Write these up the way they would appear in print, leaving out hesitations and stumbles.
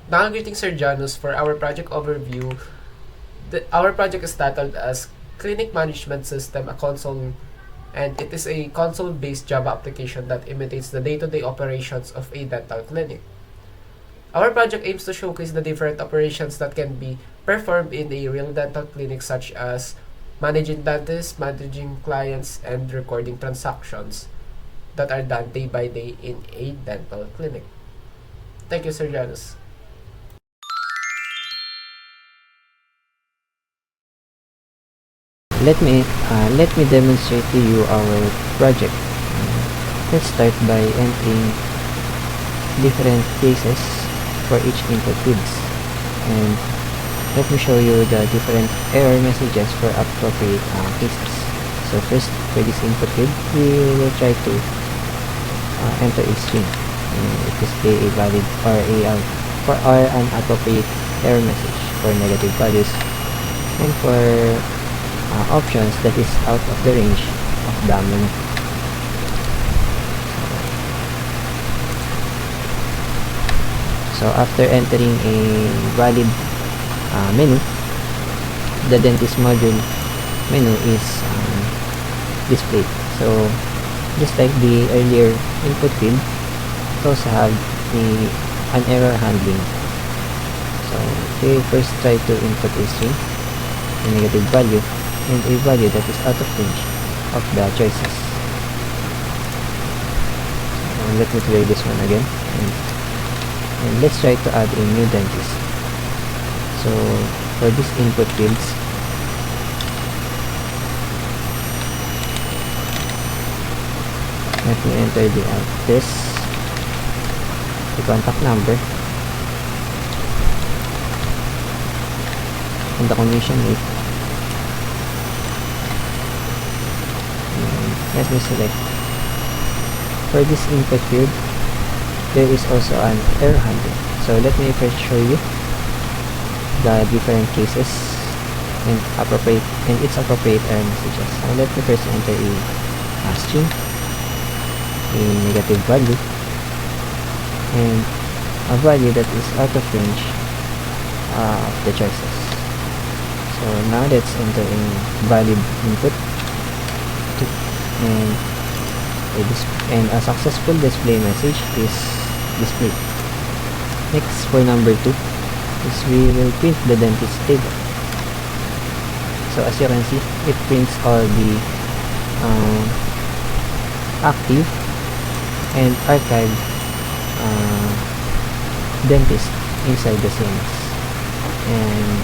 Greetings, Sir Janus. For our project overview, our project is titled as Clinic Management System, a console, and it is a console-based Java application that imitates the day-to-day operations of a dental clinic. Our project aims to showcase the different operations that can be performed in a real dental clinic, such as managing dentists, managing clients, and recording transactions that are done day by day in a dental clinic. Thank you, Sir Janus. Let me demonstrate to you our project. Let's start by entering different cases for each input fields, and let me show you the different error messages for appropriate cases. So first, for this input field, we will try to enter a string, and it display a valid or an appropriate error message for negative values, and for options that is out of the range of the menu. So after entering a valid menu, the dentist module menu is displayed. So just like the earlier input field, it also have an error handling. So we first try to input a string, a negative value, and a value that is out of range of the choices. So let me clear this one again, and let's try to add a new dentist. So for these input fields, let me enter the address, the contact number, and the commission rate. Let me select. For this input field, there is also an error handling. So let me first show you the different cases and its appropriate error messages. So let me first enter a string, a negative value, and a value that is out of range of the choices. So now let's enter a valid input, and a successful display message is displayed. Next, for number 2, is we will print the dentist table. So as you can see, it prints all the active and archived dentist inside the CMS. And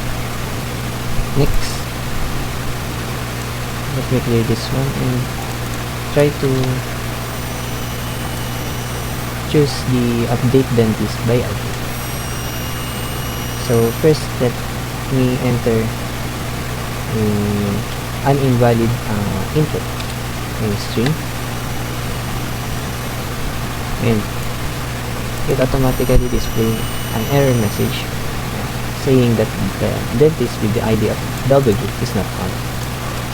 next, let me clear this one and try to choose the update dentist by ID. So first, let me enter an invalid input, a string, and it automatically displays an error message saying that the dentist with the ID of W is not found.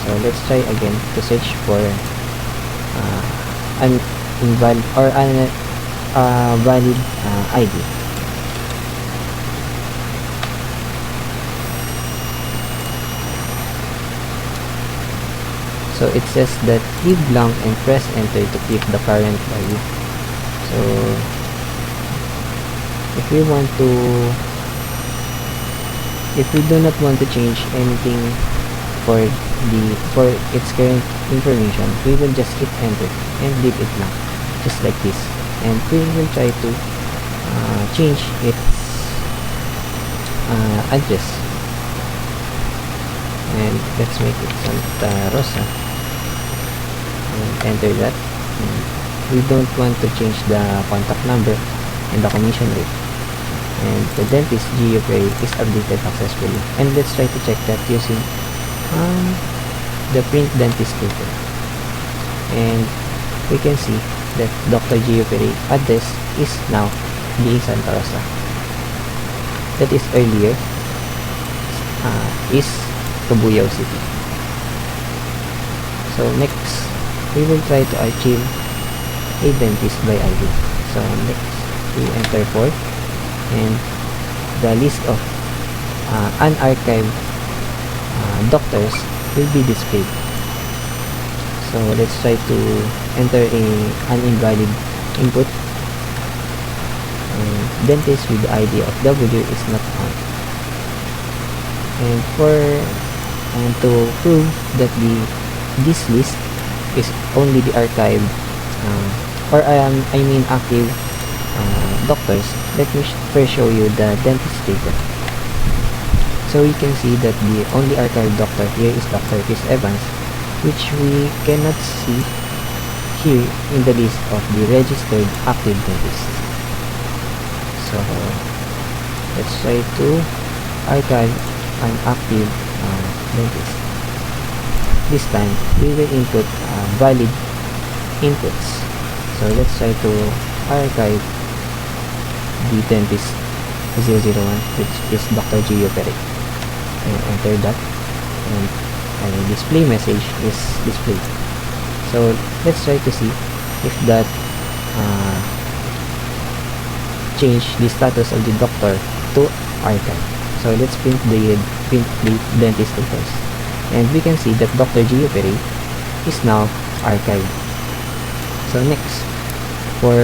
So let's try again to search for an invalid or an valid ID. So it says that leave blank and press enter to keep the current value. So if we do not want to change anything for its current information, we will just hit enter and leave it blank, just like this, and we will try to change its address, and let's make it Santa Rosa and enter that. And we don't want to change the contact number and the commission rate, and the dentist Jio is updated successfully. And let's try to check that using the print dentist table, and we can see that Dr. Jio address is now being Santa Rosa. That is earlier is Cabuyao City. So next, we will try to achieve a dentist by ID. So next, we enter 4, and the list of unarchived doctors will be displayed. So let's try to enter an invalid input. Dentist with the ID of W is not found. And to prove that this list is only the archived active doctors, let me first show you the dentist table. So you can see that the only archived doctor here is Dr. Chris Evans, which we cannot see here in the list of the registered active dentists. So let's try to archive an active dentist. This time we will input valid inputs. So let's try to archive the dentist 001, which is Dr. Gio Perey, and enter that, and a display message is displayed. So let's try to see if that change the status of the doctor to archive. So let's print the dentist first, and we can see that Dr. Gio Perey is now archived. So next, for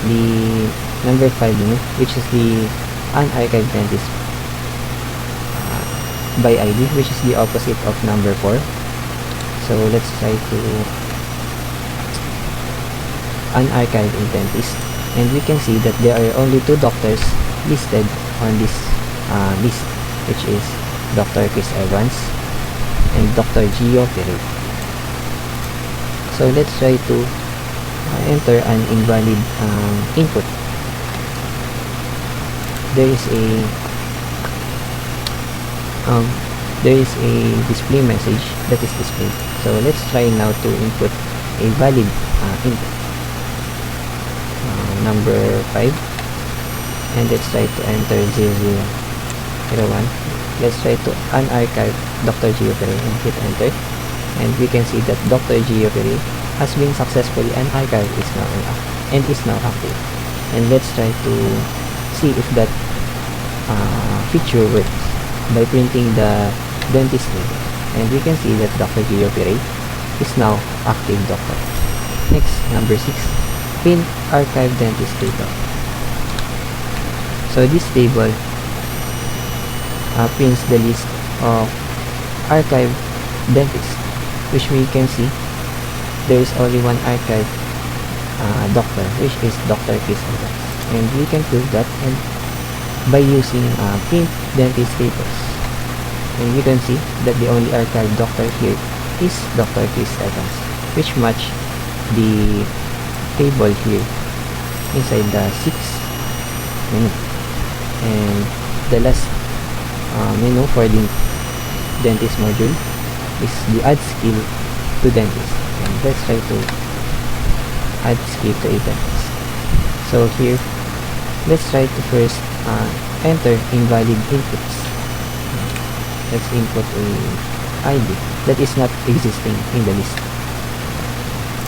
the number 5 unit, which is the unarchived dentist by ID, which is the opposite of number 4. So let's try to unarchive a dentist, and we can see that there are only 2 doctors listed on this list, which is Dr. Chris Evans and Dr. Gio Perey. So let's try to enter an invalid input. There is a display message that is displayed. So let's try now to input a valid input, number 5, and let's try to enter 0001. Let's try to unarchive Dr. Gio Perey and hit enter, and we can see that Dr. Gio Perey has been successfully unarchived and is now active. And let's try to see if that feature works by printing the dentist table, and we can see that Dr. Gio Perey is now active doctor. Next, number 6, print archive dentist table. So this table prints the list of archived dentists, which we can see there is only one archived doctor, which is Dr. Chris Evans, and we can prove that and by using print dentist tables. And you can see that the only archived doctor here is Dr. Chris Evans, which match the table here inside the 6th menu. And the last menu for the dentist module is the add skill to dentist, and let's try to add skill to a dentist. So here, let's try to first enter invalid inputs. Let's input a ID that is not existing in the list,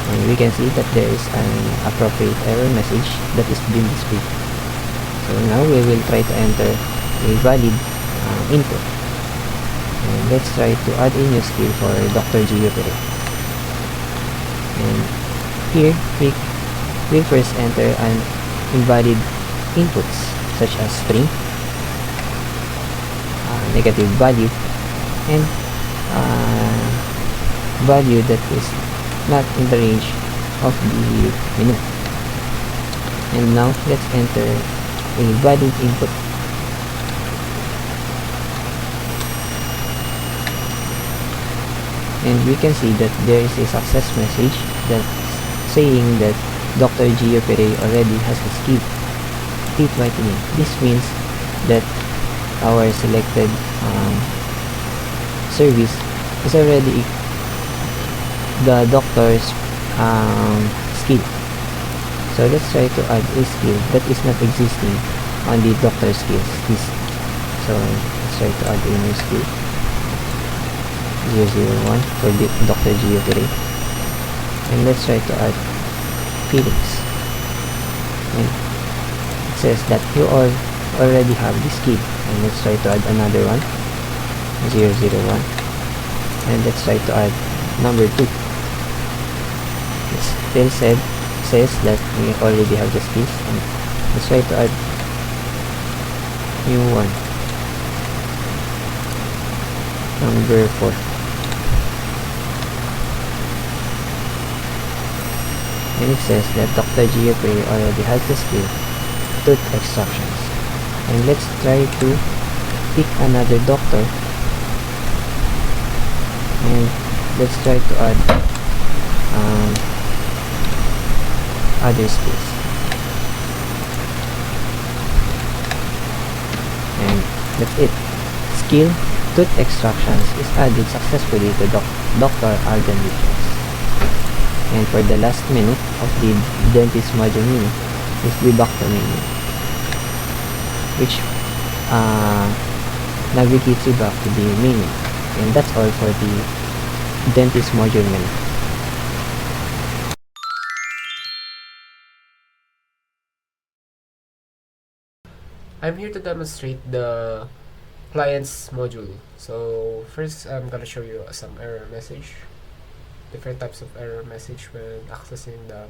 and we can see that there is an appropriate error message that is being displayed. So now we will try to enter a valid input, and let's try to add a new skill for Dr. Gio Perey. And here we'll first enter an invalid inputs such as string, negative value, and value that is not in the range of the menu. And now let's enter a valid input. And we can see that there is a success message that's saying that Dr. Gio Perey already has a skill, teeth whitening. This means that our selected service is already the doctor's skill. So let's try to add a skill that is not existing on the doctor's skills list. So let's try to add a new skill, 001 for the Dr. Gio Perey, and let's try to add feelings. And it says that you are already have this key, and let's try to add another one, 001, and let's try to add number 2. It still says that we already have this key, and let's try to add new one, number 4. And it says that Dr. Jio already has the skill tooth extractions. And let's try to pick another doctor, and let's try to add other skills. And that's it. Skill tooth extractions is added successfully to Dr. Arden Richards. And for the last minute of the dentist module menu is debugtomy menu, which navigates you back to the menu. And that's all for the dentist module menu. I'm here to demonstrate the client's module. So first, I'm gonna show you some error message, different types of error message when accessing the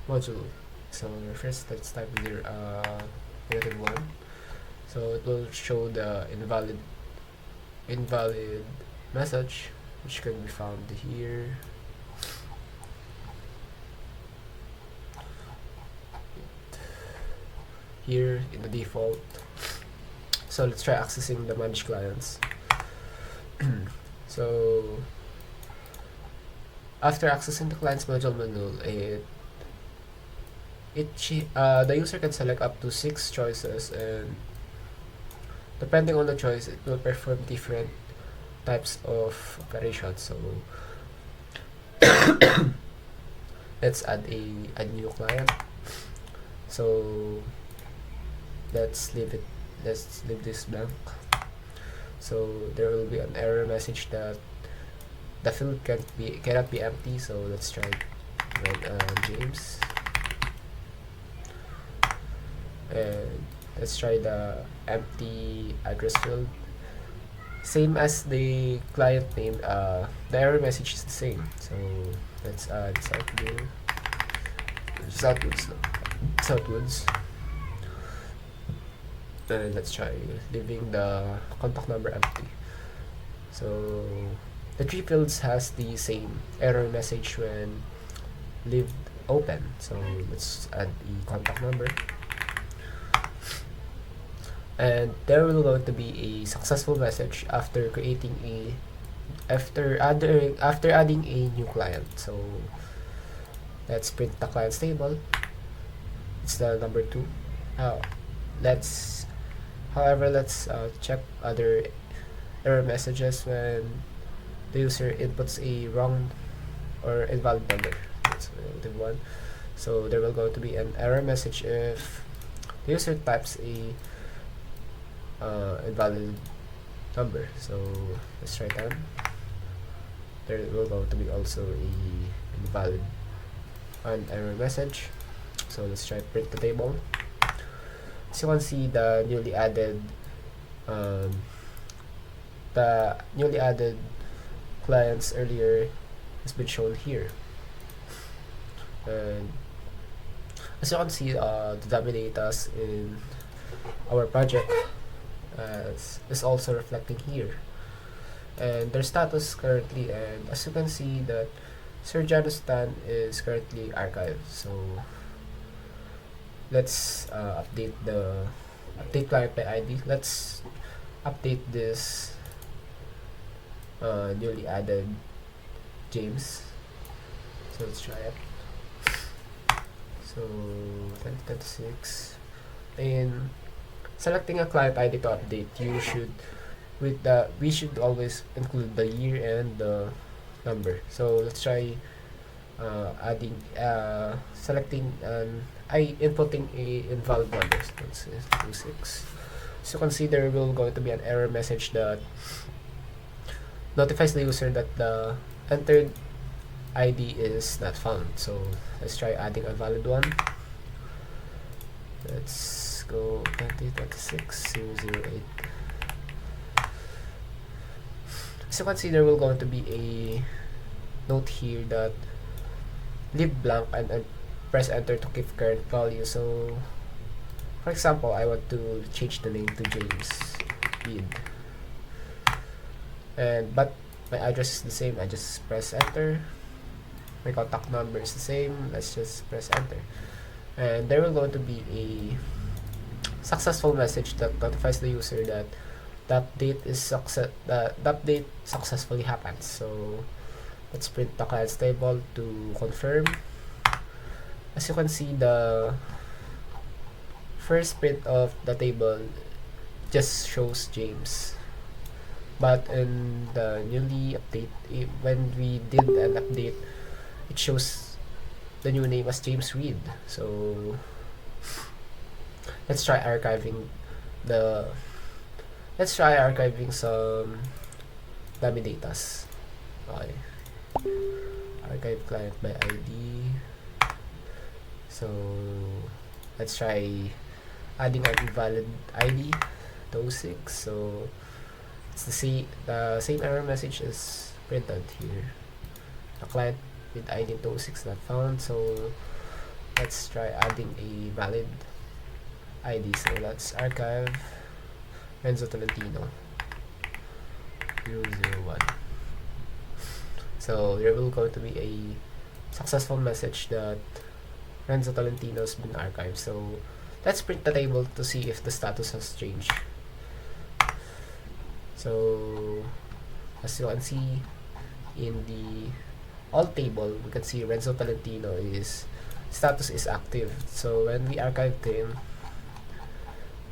module. So first, let's type here -1. So it will show the invalid message, which can be found here. Here in the default. So let's try accessing the managed clients. So after accessing the client's module menu, the user can select up to 6 choices, and depending on the choice, it will perform different types of operations. So let's add a new client. So let's leave this blank. So there will be an error message that the field cannot be empty. So let's try James, and let's try the empty address field. Same as the client name, the error message is the same. So let's add Southwoods. And let's try leaving the contact number empty. So the 3 fields has the same error message when leave open. So let's add the contact number, and there will going to be a successful message after adding a new client. So let's print the client's table. It's the number 2. Let's check other error messages when the user inputs a wrong or invalid number. That's the one. So there will going to be an error message if the user types a invalid number. So let's try that. There will going to be also an error message. So let's try print the table. As you can see, the newly added clients earlier has been shown here, and as you can see, the dummy data in our project is also reflecting here, and their status currently. And as you can see, that Sir Janus Tan is currently archived. So let's update client by ID. Let's update this newly added James. So let's try it. So 2026, and selecting a client ID to update, we should always include the year and the number. So let's try selecting inputting a invalid number. So let's say 26. So consider will going to be an error message that notifies the user that the entered ID is not found. So let's try adding a valid one. Let's go 2026-008. As you can see, there will going to be a note here that leave blank and press enter to keep current value. So for example, I want to change the name to James Reed, but my address is the same. I just press enter. My contact number is the same. Let's just press enter, and there will going to be a successful message that notifies the user that the update successfully happened. So let's print the client's table to confirm. As you can see, the first print of the table just shows James, but in the newly update, when we did an update, it shows the new name as James Reed. So let's try archiving some dummy datas. Okay. Archive client by ID. So let's try adding an invalid ID to 06. So it's the same error message is printed here. The client with ID 06 not found. So let's try adding a valid ID. So let's archive Renzo Tolentino 001. So there will going to be a successful message that Renzo Tolentino has been archived. So let's print the table to see if the status has changed. So as you can see in the all table, we can see Renzo Tolentino status is active. So when we archived him,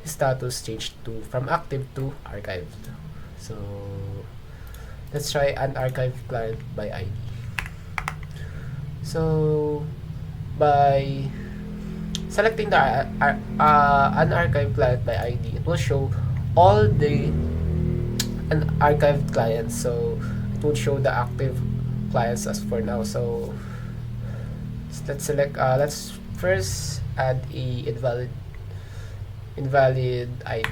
his status changed from active to archived. So let's try Unarchive client by ID. So by selecting the Unarchive client by ID, it will show all the unarchived clients. So it will show the active clients as for now. So let's select. Let's first add a invalid ID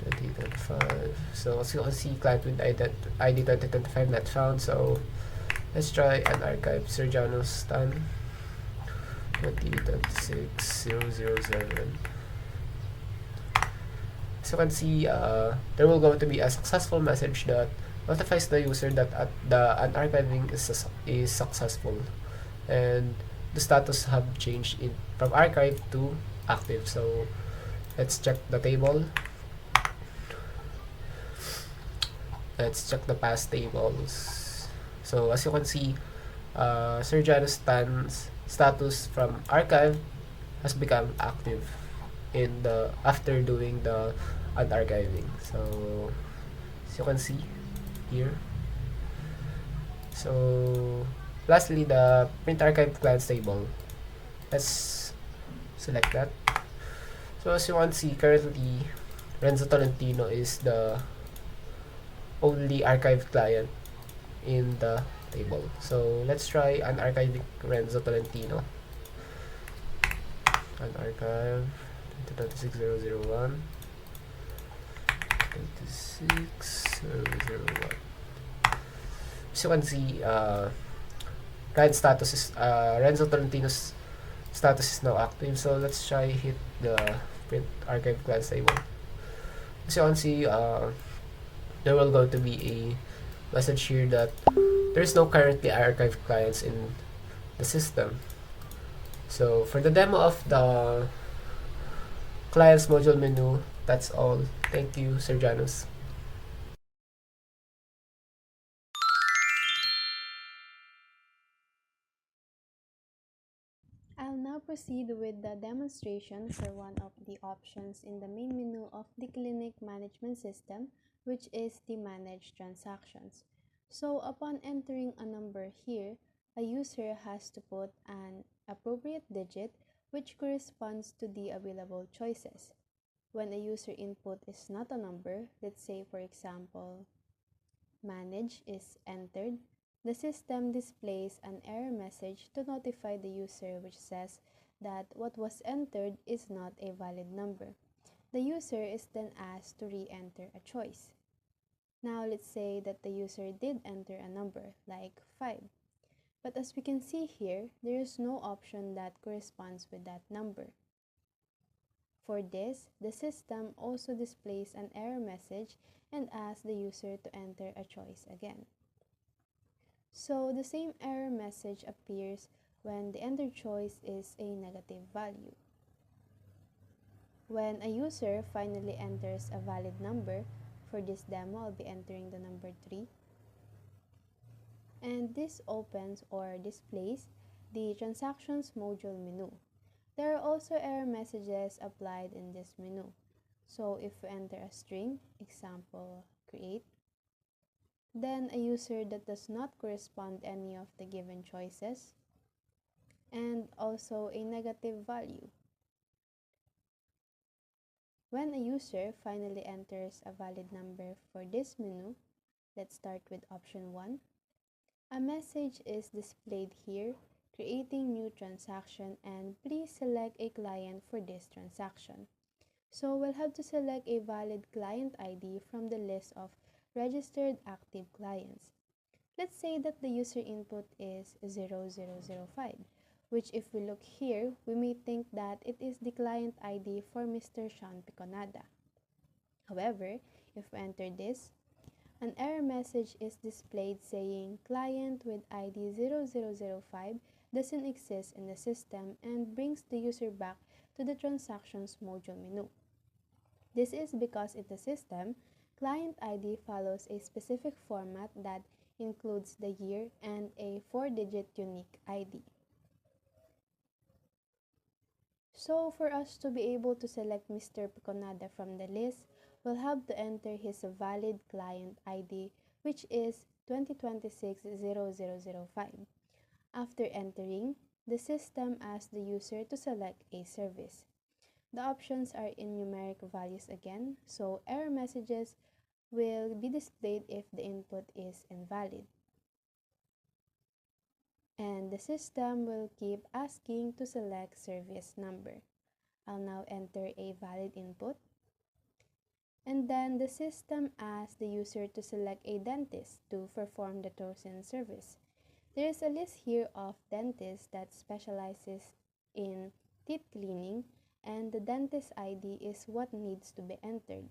2025. So as you can see, client with ID 2025 not found. So let's try Unarchive Sergiano Stan 2026-007. As you can see, there will going to be a successful message that notifies the user that the unarchiving is successful, and the status have changed from archive to active. So let's check the table. Let's check the past tables. So as you can see, Sergiano Stan's status from archive has become active after doing the unarchiving. So as you can see here. So lastly, the print archive clients table. Let's select that. So as you can see, currently Renzo Tolentino is the only archived client in the table. So let's try unarchiving Renzo Tolentino. Unarchive 2026-001 26001. As you can see, client status is Renzo Tolentino's status is now active. So let's try hit the print archive clients table. As you can see, there will go to be a message here that there's no currently archived clients in the system. So for the demo of the clients module menu, that's all. Thank you, Sergianos. I'll now proceed with the demonstration for one of the options in the main menu of the clinic management system, which is the Manage Transactions. So upon entering a number here, a user has to put an appropriate digit which corresponds to the available choices. When a user input is not a number, let's say for example, manage is entered, the system displays an error message to notify the user which says that what was entered is not a valid number. The user is then asked to re-enter a choice. Now let's say that the user did enter a number, like 5. But as we can see here, there is no option that corresponds with that number. For this, the system also displays an error message and asks the user to enter a choice again. So the same error message appears when the entered choice is a negative value. When a user finally enters a valid number, for this demo I'll be entering the number 3, and this opens or displays the transactions module menu. There are also error messages applied in this menu. So if we enter a string, example create, then a user that does not correspond to any of the given choices, and also a negative value. When a user finally enters a valid number for this menu, let's start with option 1, a message is displayed here, creating new transaction, and please select a client for this transaction. So we'll have to select a valid client ID from the list of registered active clients. Let's say that the user input is 0005, which if we look here, we may think that it is the client ID for Mr. Sean Piconada. However, if we enter this, an error message is displayed saying client with ID 0005 doesn't exist in the system and brings the user back to the transactions module menu. This is because in the system, client ID follows a specific format that includes the year and a 4-digit unique ID. So for us to be able to select Mr. Piconada from the list, we'll have to enter his valid client ID, which is 2026-0005. After entering, the system asks the user to select a service. The options are in numeric values again, so error messages will be displayed if the input is invalid. And the system will keep asking to select service number. I'll now enter a valid input. And then the system asks the user to select a dentist to perform the chosen service. There is a list here of dentists that specializes in teeth cleaning, and the dentist ID is what needs to be entered.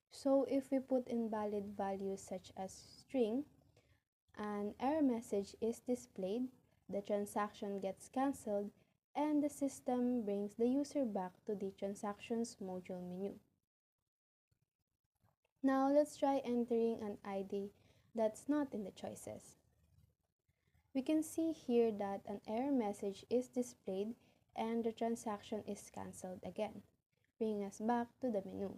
So if we put invalid values such as string, an error message is displayed, the transaction gets cancelled, and the system brings the user back to the transactions module menu. Now let's try entering an ID that's not in the choices. We can see here that an error message is displayed and the transaction is cancelled again, bringing us back to the menu.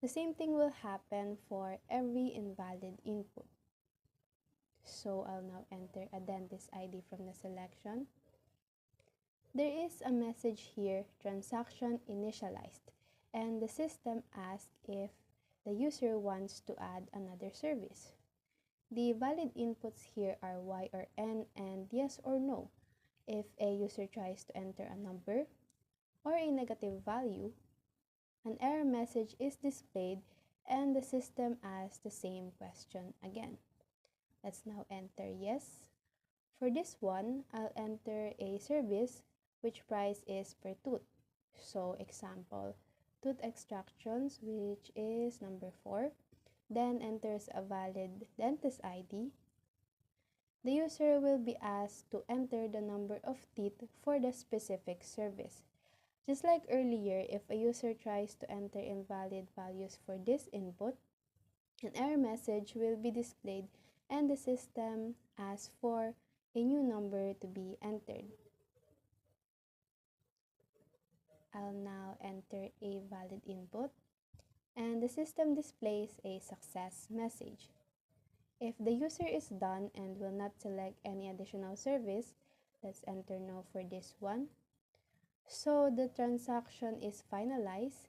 The same thing will happen for every invalid input. So I'll now enter a dentist ID from the selection. There is a message here, transaction initialized, and the system asks if the user wants to add another service. The valid inputs here are Y or N and yes or no. If a user tries to enter a number or a negative value, an error message is displayed and the system asks the same question again. Let's now enter yes. For this one, I'll enter a service which price is per tooth. So example, tooth extractions, which is number 4, then enters a valid dentist ID. The user will be asked to enter the number of teeth for the specific service. Just like earlier, if a user tries to enter invalid values for this input, an error message will be displayed and the system asks for a new number to be entered. I'll now enter a valid input and the system displays a success message. If the user is done and will not select any additional service, let's enter no for this one. So the transaction is finalized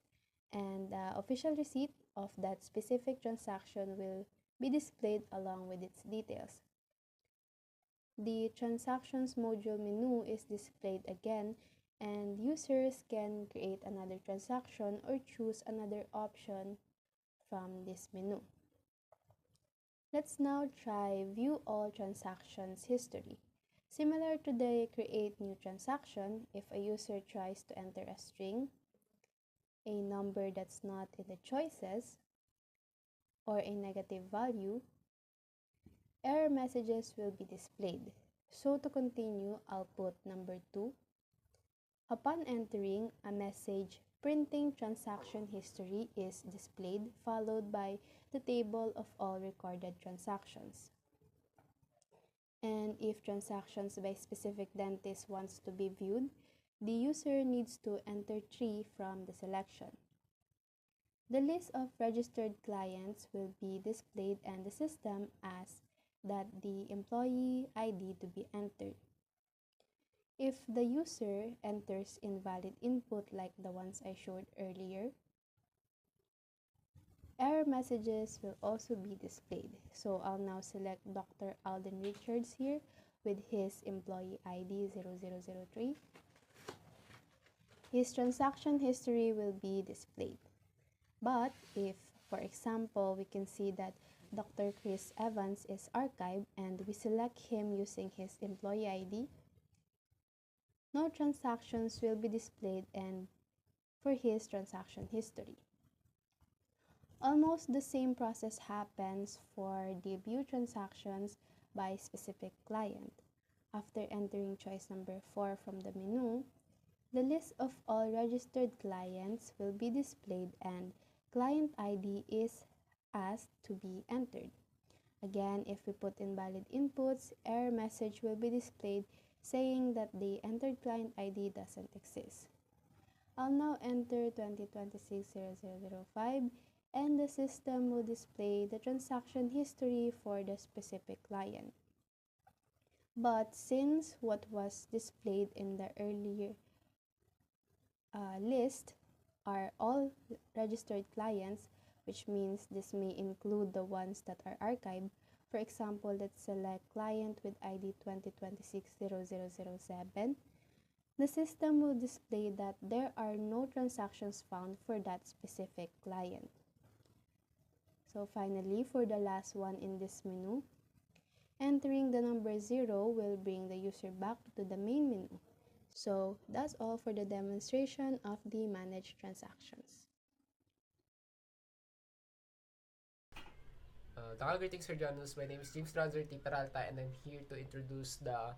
and the official receipt of that specific transaction will be displayed along with its details. The transactions module menu is displayed again and users can create another transaction or choose another option from this menu. Let's now try View All Transactions History. Similar to the Create New Transaction, if a user tries to enter a string, a number that's not in the choices, or a negative value, error messages will be displayed. So to continue, I'll put number 2. Upon entering, a message printing transaction history is displayed, followed by the table of all recorded transactions. And if transactions by specific dentist wants to be viewed, the user needs to enter 3 from the selection. The list of registered clients will be displayed and the system asks that the employee ID to be entered. If the user enters invalid input like the ones I showed earlier, error messages will also be displayed. So I'll now select Dr. Alden Richards here with his employee ID 0003. His transaction history will be displayed. But if, for example, we can see that Dr. Chris Evans is archived and we select him using his employee ID, no transactions will be displayed and for his transaction history. Almost the same process happens for the view transactions by specific client. After entering choice number 4 from the menu, the list of all registered clients will be displayed and client ID is asked to be entered. Again, if we put invalid inputs, error message will be displayed saying that the entered client ID doesn't exist. I'll now enter 2026-0005 and the system will display the transaction history for the specific client. But since what was displayed in the earlier list are all registered clients, which means this may include the ones that are archived. For example, let's select client with ID 2026-0007. The system will display that there are no transactions found for that specific client. So finally, for the last one in this menu, entering the number 0 will bring the user back to the main menu. So that's all for the demonstration of the managed transactions. Greetings, Sir Janus. My name is James T. Peralta, and I'm here to introduce the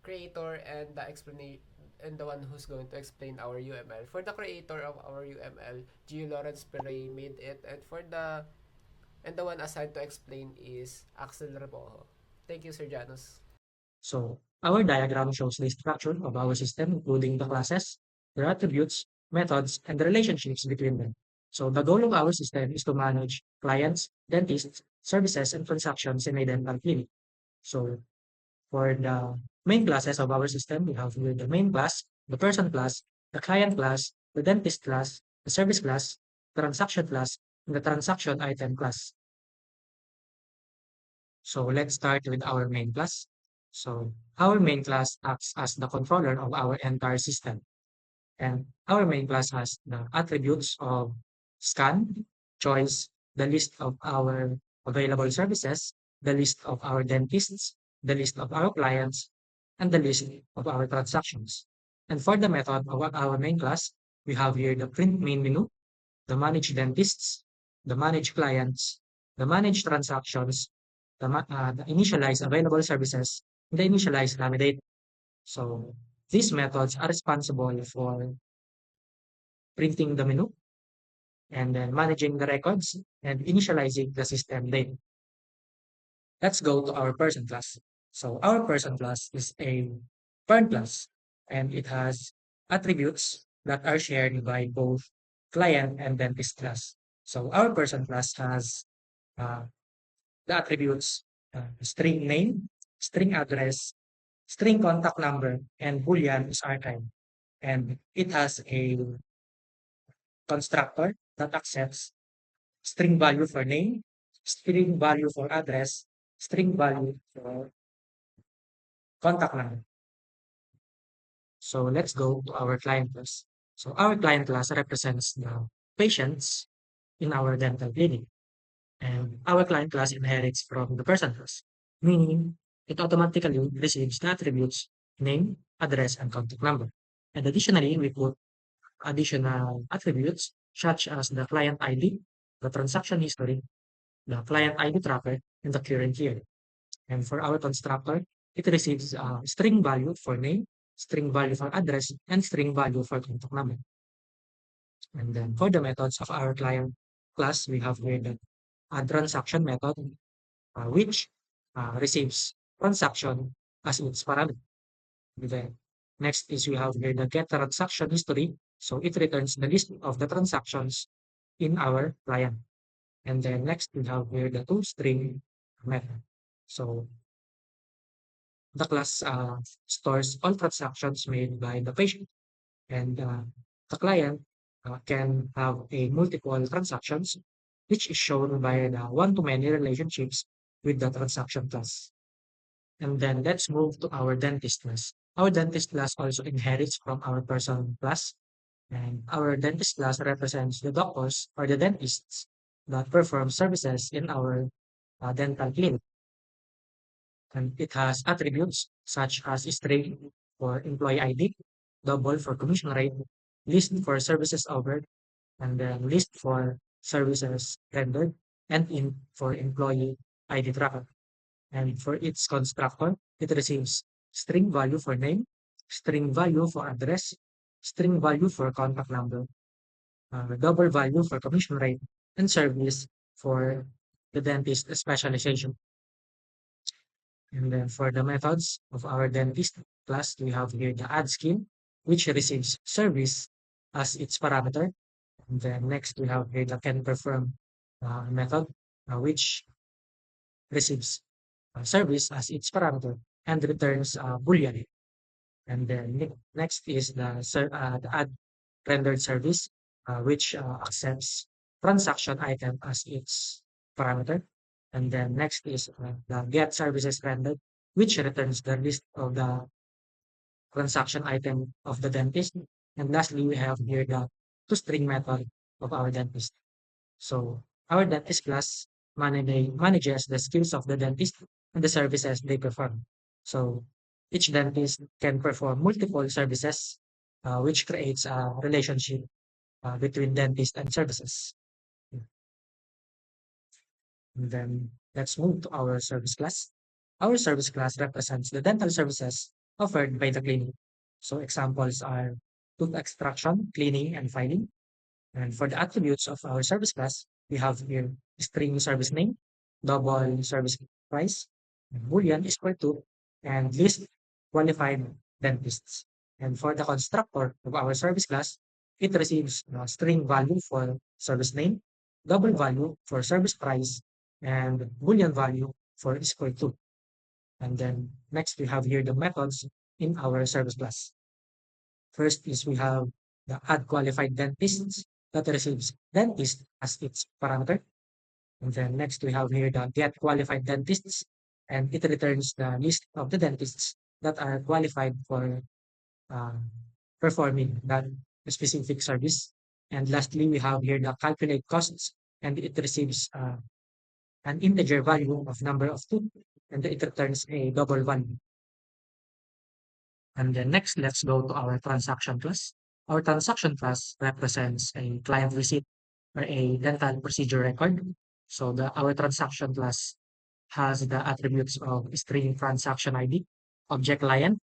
creator and the explanation and the one who's going to explain our UML. For the creator of our UML, Jio Lawrence Perey made it, and the one assigned to explain is Axel Remojo. Thank you, Sir Janus. So our diagram shows the structure of our system, including the classes, their attributes, methods, and the relationships between them. So the goal of our system is to manage clients, dentists, services, and transactions in a dental clinic. So for the main classes of our system, we have here the main class, the person class, the client class, the dentist class, the service class, transaction class, and the transaction item class. So let's start with our main class. So our main class acts as the controller of our entire system. And our main class has the attributes of scan, choice, the list of our available services, the list of our dentists, the list of our clients, and the list of our transactions. And for the method of our main class, we have here the print main menu, the manage dentists, the manage clients, the manage transactions, the initialize available services, the initialize validate. So these methods are responsible for printing the menu and then managing the records and initializing the system data. Let's go to our person class. So our person class is a parent class and it has attributes that are shared by both client and dentist class. So our person class has uh, the attributes string name, string address, string contact number, and boolean is archive. And it has a constructor that accepts string value for name, string value for address, string value for contact number. So let's go to our client class. So our client class represents the patients in our dental clinic. And our client class inherits from the person class, meaning it automatically receives the attributes name, address, and contact number. And additionally, we put additional attributes such as the client ID, the transaction history, the client ID tracker, and the current year. And for our constructor, it receives string value for name, string value for address, and string value for contact number. And then for the methods of our client class, we have here the transaction method, which receives transaction as its parameter. Then next is we have here the get transaction history. So it returns the list of the transactions in our client. And then next we have here the toString method. So the class stores all transactions made by the patient, and the client can have a multiple transactions, which is shown by the one-to-many relationships with the transaction class. And then let's move to our dentist class. Our dentist class also inherits from our person class, and our dentist class represents the doctors or the dentists that perform services in our dental clinic. And it has attributes such as string for employee ID, double for commission rate, list for services offered, and then list for services rendered, and in for employee ID tracker. And for its constructor, it receives string value for name, string value for address, string value for contact number, double value for commission rate, and service for the dentist specialization. And then for the methods of our dentist class, we have here the add scheme, which receives service as its parameter. And then next we have here the can perform method, which receives service as its parameter and returns Boolean. And then next is the add rendered service, which accepts transaction item as its parameter. And then next is the get services rendered, which returns the list of the transaction item of the dentist. And lastly, we have here the toString method of our dentist. So our dentist class manages the skills of the dentist and the services they perform. So each dentist can perform multiple services, which creates a relationship between dentist and services. And then let's move to our service class. Our service class represents the dental services offered by the clinic. So examples are tooth extraction, cleaning, and filing. And for the attributes of our service class, we have here string service name, double service price, Boolean is equal to, and list qualified dentists. And for the constructor of our service class, it receives string value for service name, double value for service price, and Boolean value for is equal to. And then next we have here the methods in our service class. First is we have the add qualified dentists that receives dentist as its parameter. And then next we have here the get qualified dentists, and it returns the list of the dentists that are qualified for uh, performing that specific service. And lastly, we have here the calculate costs, and it receives an integer value of number of two, and it returns a double value. And then next, let's go to our transaction class. Our transaction class represents a client receipt or a dental procedure record. So our transaction class has the attributes of string transaction ID, object client,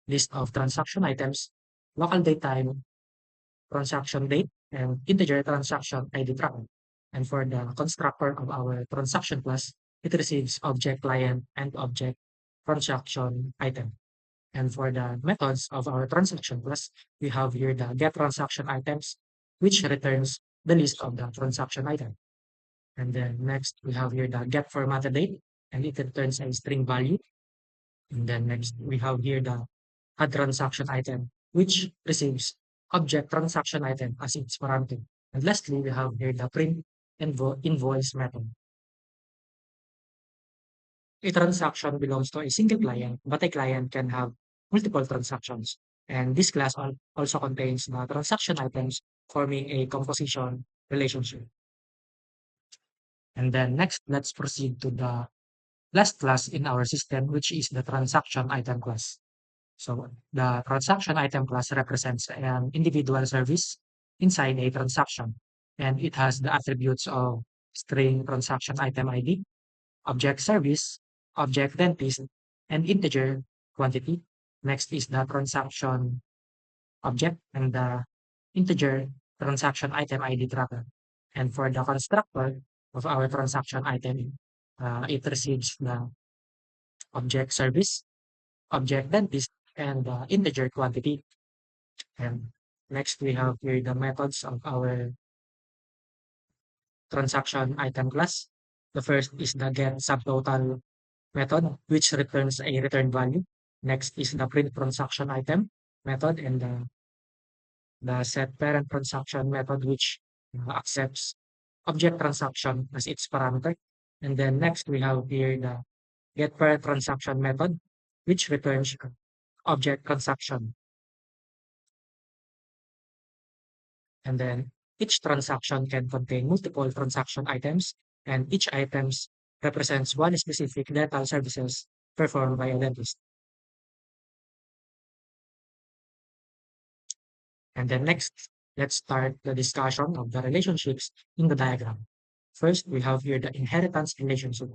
list of transaction items, local date time, transaction date, and integer transaction ID tracker. And for the constructor of our transaction class, it receives object client and object transaction item. And for the methods of our transaction class, we have here the get transaction items, which returns the list of the transaction item. And then next, we have here the get formatted date, and it returns a string value. And then next, we have here the add transaction item, which receives object transaction item as its parameter. And lastly, we have here the print invoice method. A transaction belongs to a single client, but a client can have multiple transactions. And this class also contains the transaction items forming a composition relationship. And then next, let's proceed to the last class in our system, which is the transaction item class. So the transaction item class represents an individual service inside a transaction, and it has the attributes of string transaction item ID, object service, object dentist, and integer quantity. Next is the transaction object and the integer transaction item ID tracker. And for the constructor of our transaction item, it receives the object service, object dentist, and the integer quantity. And next, we have here the methods of our transaction item class. The first is the get subtotal method, which returns a return value. Next is the print transaction item method and the set parent transaction method, which accepts object transaction as its parameter. And then next, we have here the get parent transaction method, which returns object transaction. And then each transaction can contain multiple transaction items, and each items represents one specific dental services performed by a dentist. And then next, let's start the discussion of the relationships in the diagram. First, we have here the inheritance relationship.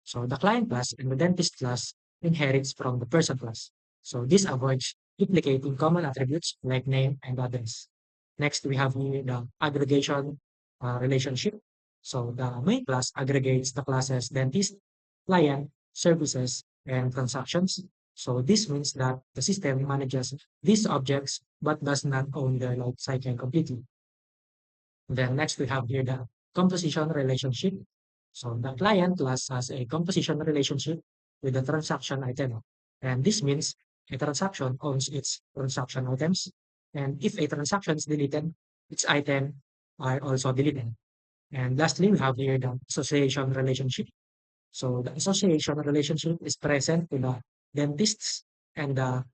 So the client class and the dentist class inherits from the person class. So this avoids duplicating common attributes like name and address. Next, we have here the aggregation relationship. So the main class aggregates the classes dentist, client, services, and transactions. So this means that the system manages these objects but does not own their life cycle completely. Then next we have here the composition relationship. So the client class has a composition relationship with the transaction item. And this means a transaction owns its transaction items. And if a transaction is deleted, its item are also deleted. And lastly, we have here the association relationship. So the association relationship is present with the dentists and the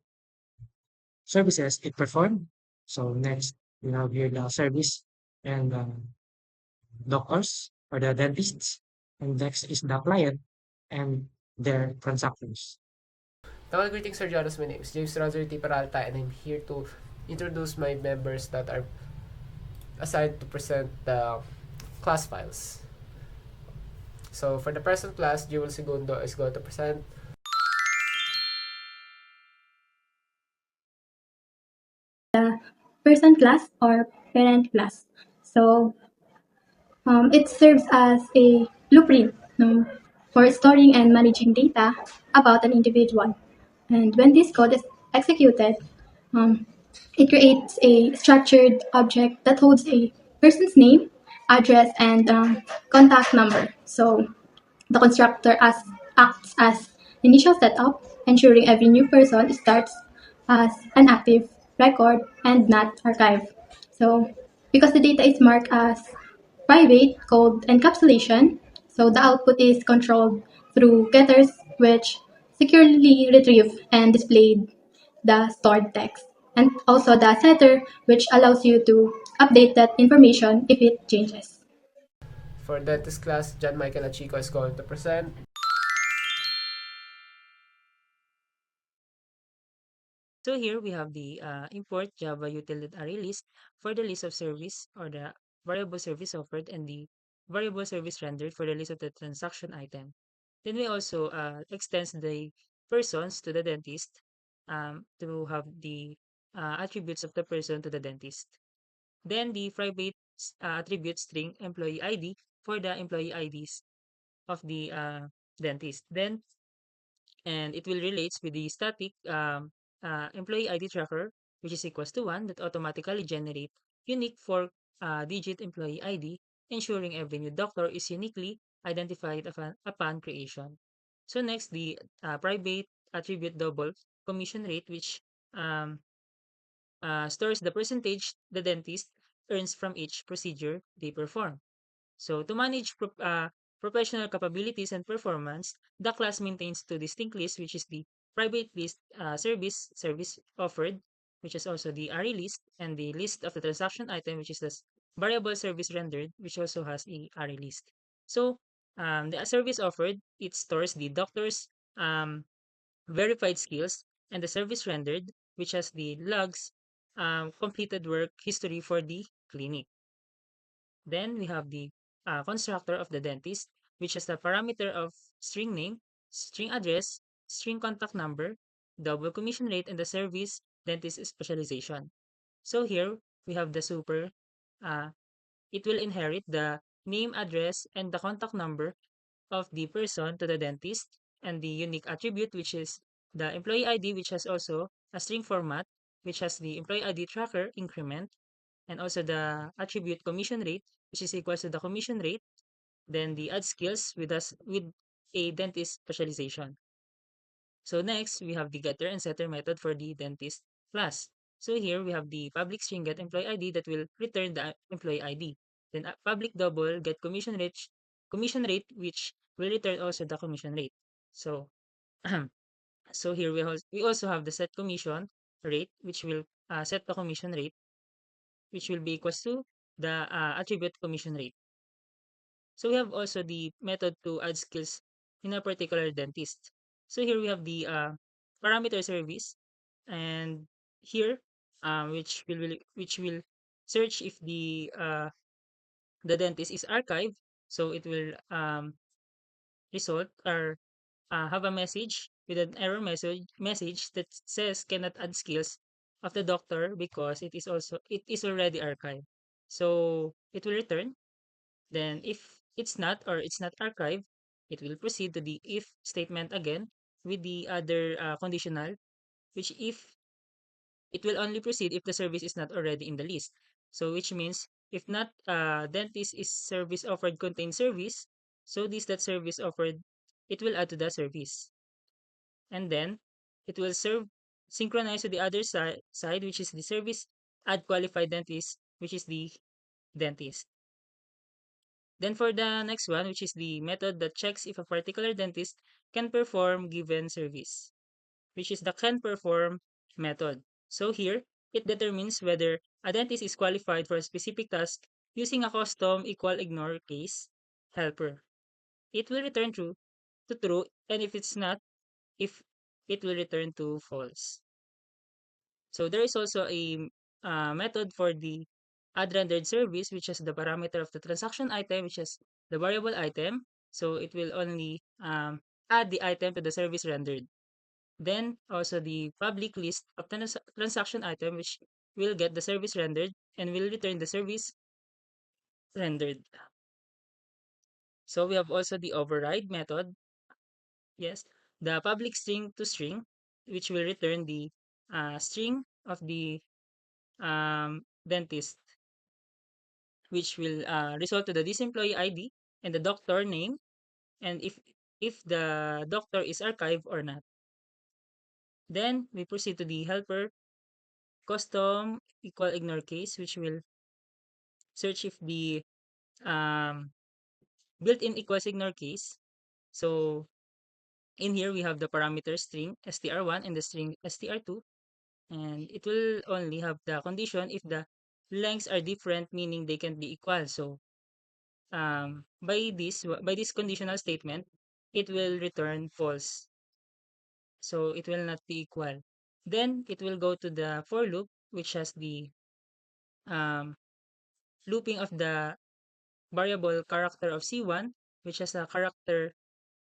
services it performed. So next, we have here the service and doctors or the dentists. And next is the client and their transactions. Hello, greetings, Sir Jonas. My name is James Peralta, and I'm here to introduce my members that are assigned to present the class files. So for the present class, Jio Segundo is going to present. Person class or parent class. So it serves as a blueprint for storing and managing data about an individual. And when this code is executed, um, it creates a structured object that holds a person's name, address, and contact number. So the constructor acts as initial setup, ensuring every new person starts as an active record and not archive. So because the data is marked as private called encapsulation, so the output is controlled through getters which securely retrieve and display the stored text. And also the setter which allows you to update that information if it changes. For dentist class, John Michael Atchico is going to present. So here we have the import Java utility array list for the list of service or the variable service offered and the variable service rendered for the list of the transaction item. Then we also extends the persons to the dentist to have the attributes of the person to the dentist. Then the private attribute string employee ID for the employee IDs of the dentist. Then and it will relates with the static employee ID tracker, which is equals to 1 that automatically generate unique 4-digit employee ID, ensuring every new doctor is uniquely identified upon creation. So next, the private attribute double commission rate, which um, stores the percentage the dentist earns from each procedure they perform. So to manage professional capabilities and performance, the class maintains two distinct lists, which is the private list service offered which is also the array list, and the list of the transaction item, which is the variable service rendered, which also has a array list. So the service offered, it stores the doctor's verified skills, and the service rendered, which has the logs, completed work history for the clinic. Then we have the constructor of the dentist, which has the parameter of string name, string address, string contact number, double commission rate, and the service dentist specialization. So here we have the super. Uh, it will inherit the name, address, and the contact number of the person to the dentist, and the unique attribute, which is the employee ID, which has also a string format, which has the employee ID tracker increment, and also the attribute commission rate, which is equals to the commission rate, then the add skills with us with a dentist specialization. So next, we have the getter and setter method for the dentist class. So here we have the public string get employee ID that will return the employee ID. Then a public double get commission rate, which will return also the commission rate. So so here we also have the set commission rate, which will set the commission rate, which will be equals to the attribute commission rate. So we have also the method to add skills in a particular dentist. So here we have the parameter service, and here which will search if the dentist is archived. So it will result or have a message with an error message that says cannot add skills of the doctor because it is already archived. So it will return. Then if it's not archived, it will proceed to the if statement again with the other conditional, which if it will only proceed if the service is not already in the list. So which means if not dentist is service offered contain service, so this that service offered, it will add to the service. And then it will serve synchronize to the other side, which is the service add qualified dentist, which is the dentist. Then for the next one, which is the method that checks if a particular dentist can perform given service, which is the can perform method. So here, it determines whether a dentist is qualified for a specific task using a custom equal ignore case helper. It will return true to true, and if it's not, if it will return to false. So there is also a method for the add rendered service, which is the parameter of the transaction item, which is the variable item. So it will only add the item to the service rendered. Then also the public list of transaction item, which will get the service rendered and will return the service rendered. So we have also the override method. Yes, the public string to string, which will return the string of the dentist, which will result to the this employee ID and the doctor name, and if the doctor is archived or not. Then we proceed to the helper custom equal ignore case, which will search if the um, built-in equals ignore case. So in here we have the parameter string str1 and the string str2, and it will only have the condition if the lengths are different, meaning they can be equal. So by this conditional statement, it will return false. So it will not be equal. Then it will go to the for loop, which has the um, looping of the variable character of C1, which has a character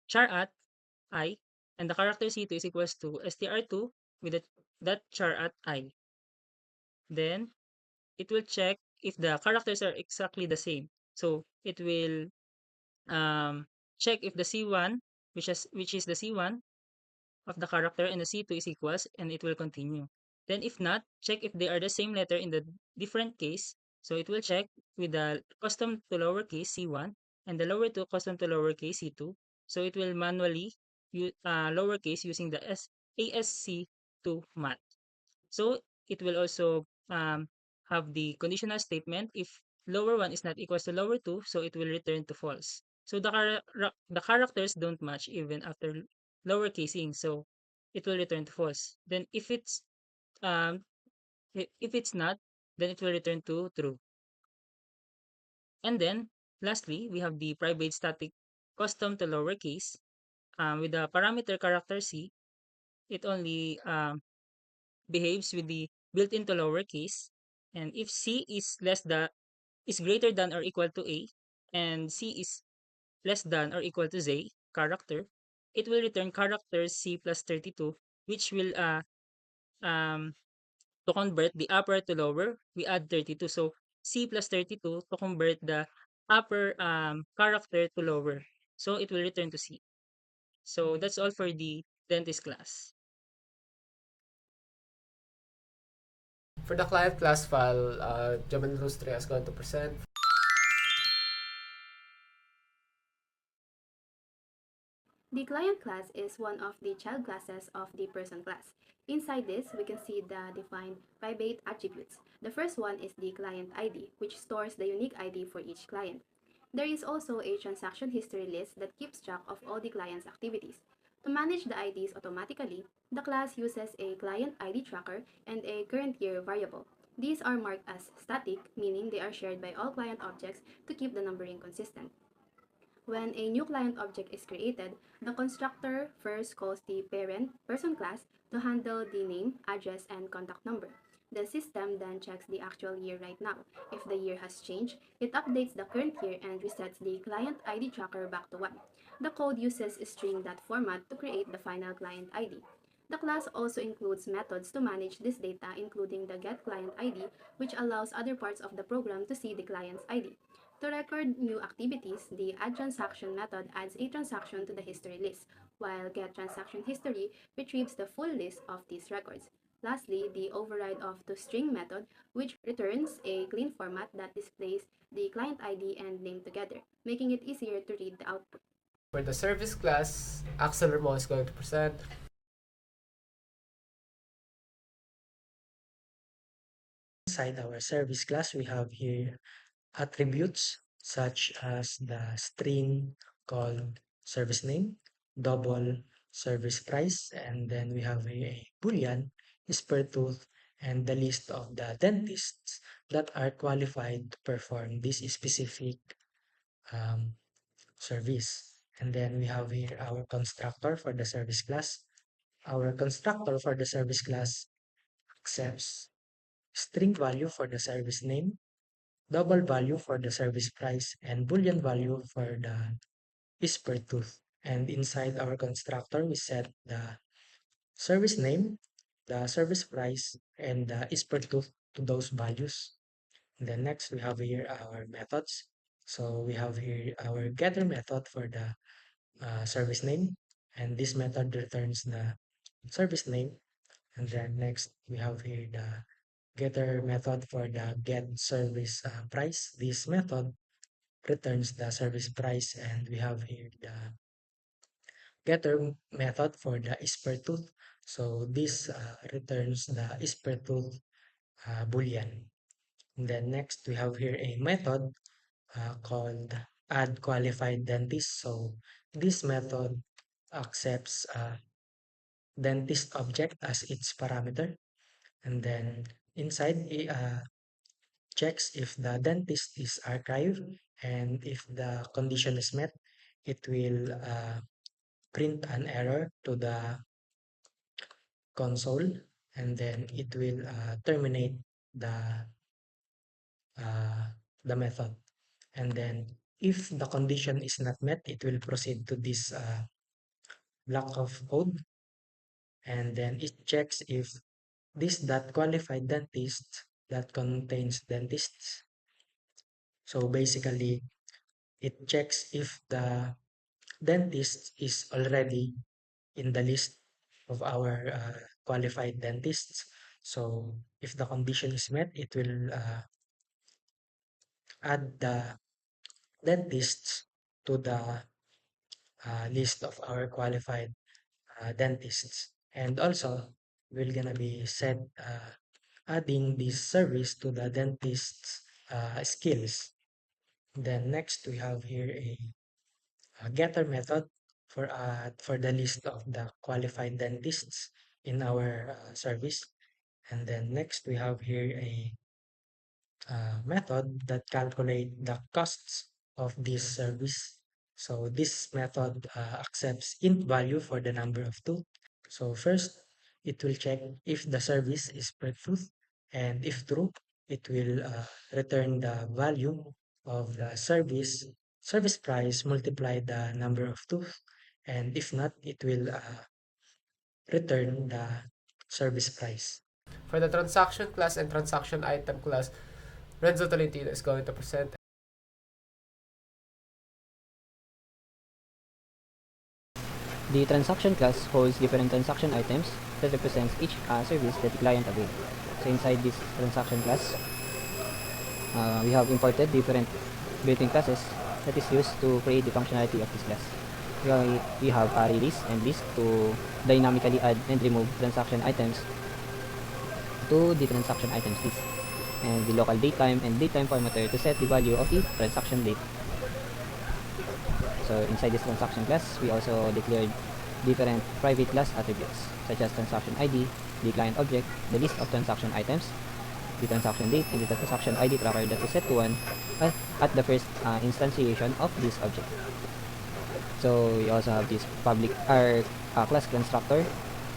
char at I, and the character C2 is equals to str2 with that char at I. Then it will check if the characters are exactly the same. So it will um, check if the C1, which is the C1 of the character, and the C2 is equals, and it will continue. Then if not, check if they are the same letter in the different case. So it will check with the custom to lowercase C1 and the lower two custom to lowercase C2. So it will manually lowercase using the ASC2 mat. So it will also have the conditional statement if lower one is not equals to lower two, so it will return to false. So the characters don't match even after lower casing, so it will return to false. Then if it's um, If it's not, then it will return to true. And then, lastly, we have the private static custom to lowercase. With the parameter character C, it only behaves with the built-in to lowercase. And if C is greater than or equal to A, and C is less than or equal to Z character, it will return character C plus 32, which will um to convert the upper to lower, we add 32. So C plus 32 to convert the upper character to lower. So it will return to C. So that's all for the dentist class. For the client class file, Jamelle Rustria is going to present. The client class is one of the child classes of the person class. Inside this, we can see the defined private attributes. The first one is the client ID, which stores the unique ID for each client. There is also a transaction history list that keeps track of all the client's activities. To manage the IDs automatically, the class uses a client ID tracker and a current year variable. These are marked as static, meaning they are shared by all client objects to keep the numbering consistent. When a new client object is created, the constructor first calls the parent person class to handle the name, address, and contact number. The system then checks the actual year right now. If the year has changed, it updates the current year and resets the client ID tracker back to 1. The code uses string.format to create the final client ID. The class also includes methods to manage this data, including the getClientID, which allows other parts of the program to see the client's ID. To record new activities, the addTransaction method adds a transaction to the history list, while getTransactionHistory retrieves the full list of these records. Lastly, the override of toString method, which returns a clean format that displays the client ID and name together, making it easier to read the output. For the service class, Axel is going to present. Inside our service class, we have here attributes such as the string called service name, double service price, and then we have a boolean is per tooth, and the list of the dentists that are qualified to perform this specific um, service. And then we have here our constructor for the service class. Our constructor for the service class accepts string value for the service name, double value for the service price, and boolean value for the is per tooth. And inside our constructor, we set the service name, the service price, and the is per tooth to those values. And then next, we have here our methods. So we have here our getter method for the service name, and this method returns the service name. And then next, we have here the getter method for the get service price. This method returns the service price, and we have here the getter method for the is per tooth. So this returns the is per tooth boolean. And then next we have here a method called add qualified dentist. So this method accepts dentist object as its parameter, and then inside checks if the dentist is archived, and if the condition is met, it will print an error to the console, and then it will terminate the uh, the method. And then if the condition is not met, it will proceed to this block of code, and then it checks if this dot qualified dentist that contains dentists. So basically, it checks if the dentist is already in the list of our qualified dentists. So if the condition is met, it will add the dentists to the list of our qualified dentists. And also, we're gonna be adding this service to the dentist's skills. Then next, we have here a getter method for the list of the qualified dentists in our service. And then next we have here a method that calculate the costs of this service. So this method accepts int value for the number of two. So first, it will check if the service is truth, and if true, it will return the value of the service price multiply the number of two, and if not, it will return the service price. For the transaction class and transaction item class, Renzo Tolentino is going to present. The transaction class holds different transaction items that represents each service that the client avails. So inside this transaction class, we have imported different built-in classes that is used to create the functionality of this class. We have array list and list to dynamically add and remove transaction items to the transaction items list, and the local datetime and datetime formatter to set the value of the transaction date. So inside this transaction class, we also declared different private class attributes such as transaction ID, the client object, the list of transaction items, the transaction date, and the transaction ID tracker that is set to 1 at the first instantiation of this object. So we also have this public class constructor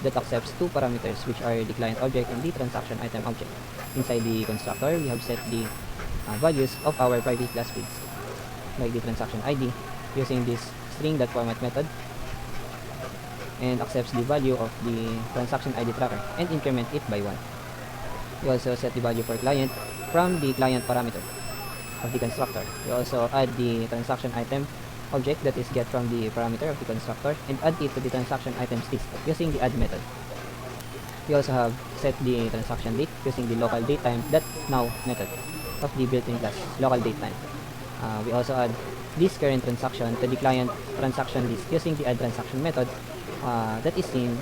that accepts two parameters, which are the client object and the transaction item object. Inside the constructor, we have set the values of our private class fields, like the transaction ID, using this string.format method, and accepts the value of the transaction ID tracker and increment it by 1. We also set the value for client from the client parameter of the constructor. We also add the transaction item object that is get from the parameter of the constructor and add it to the transaction items list using the add method. We also have set the transaction date using the local datetime now method of the built-in class local datetime. We also add this current transaction to the client transaction list using the add transaction method that is seen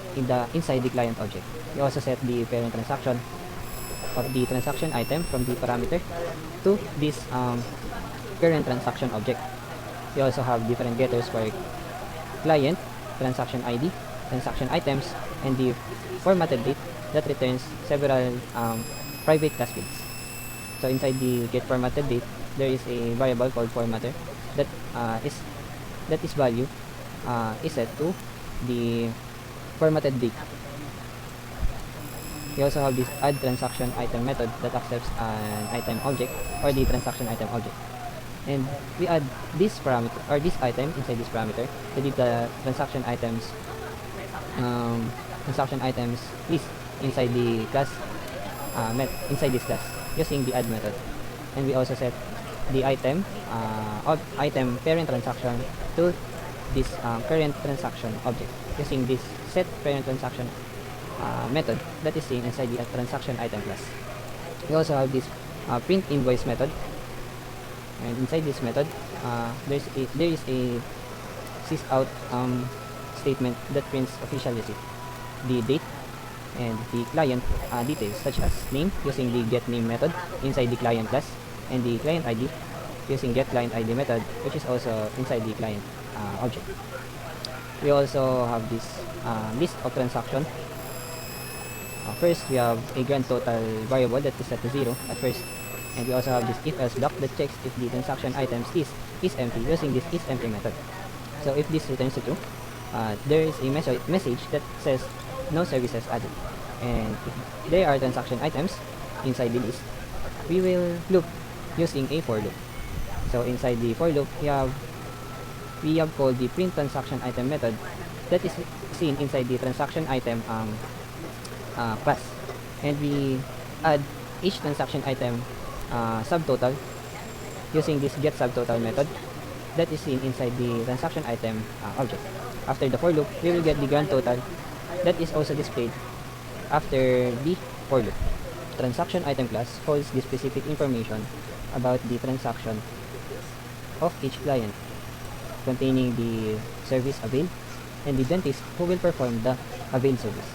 inside the client object. We also set the parent transaction of the transaction item from the parameter to this current transaction object. We also have different getters for client, transaction ID, transaction items, and the formatted date that returns several private class fields. So inside the get formatted date, there is a variable called formatter that is value is set to the formatted date. We also have this add transaction item method that accepts an item object or the transaction item object, and we add this parameter or this item inside this parameter to the transaction items list inside the class inside this class using the add method. And we also set the item parent transaction to this current transaction object using this set parent transaction method that is seen inside the transaction item class. We also have this print invoice method, and inside this method there is a sysout statement that prints official receipt, the date, and the client details such as name using the get name method inside the client class, and the client ID using get client ID method, which is also inside the client object. We also have this list of transaction. First, we have a grand total variable that is set to 0 at first, and we also have this if else block that checks if the transaction items is empty using this is empty method. So if this returns to true, there is a message that says no services added, and if there are transaction items inside the list, we will loop using a for loop. So inside the for loop, we have called the print transaction item method that is seen inside the transaction item class, and we add each transaction item subtotal using this get subtotal method that is seen inside the transaction item object. After the for loop, we will get the grand total that is also displayed after the for loop. Transaction item class holds the specific information about the transaction of each client, containing the service availed and the dentist who will perform the availed service.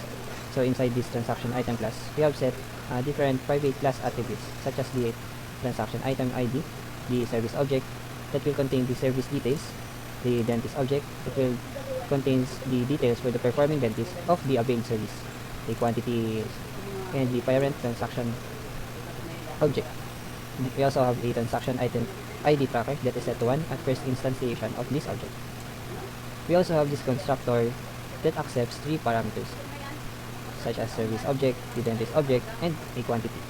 So inside this transaction item class, we have set different private class attributes such as the transaction item ID, the service object that will contain the service details, the dentist object that will contains the details for the performing dentist of the availed service, the quantity and the parent transaction object. We also have a transaction item ID tracker that is set to 1 at first instantiation of this object. We also have this constructor that accepts 3 parameters, such as service object, the dentist object, and a quantity.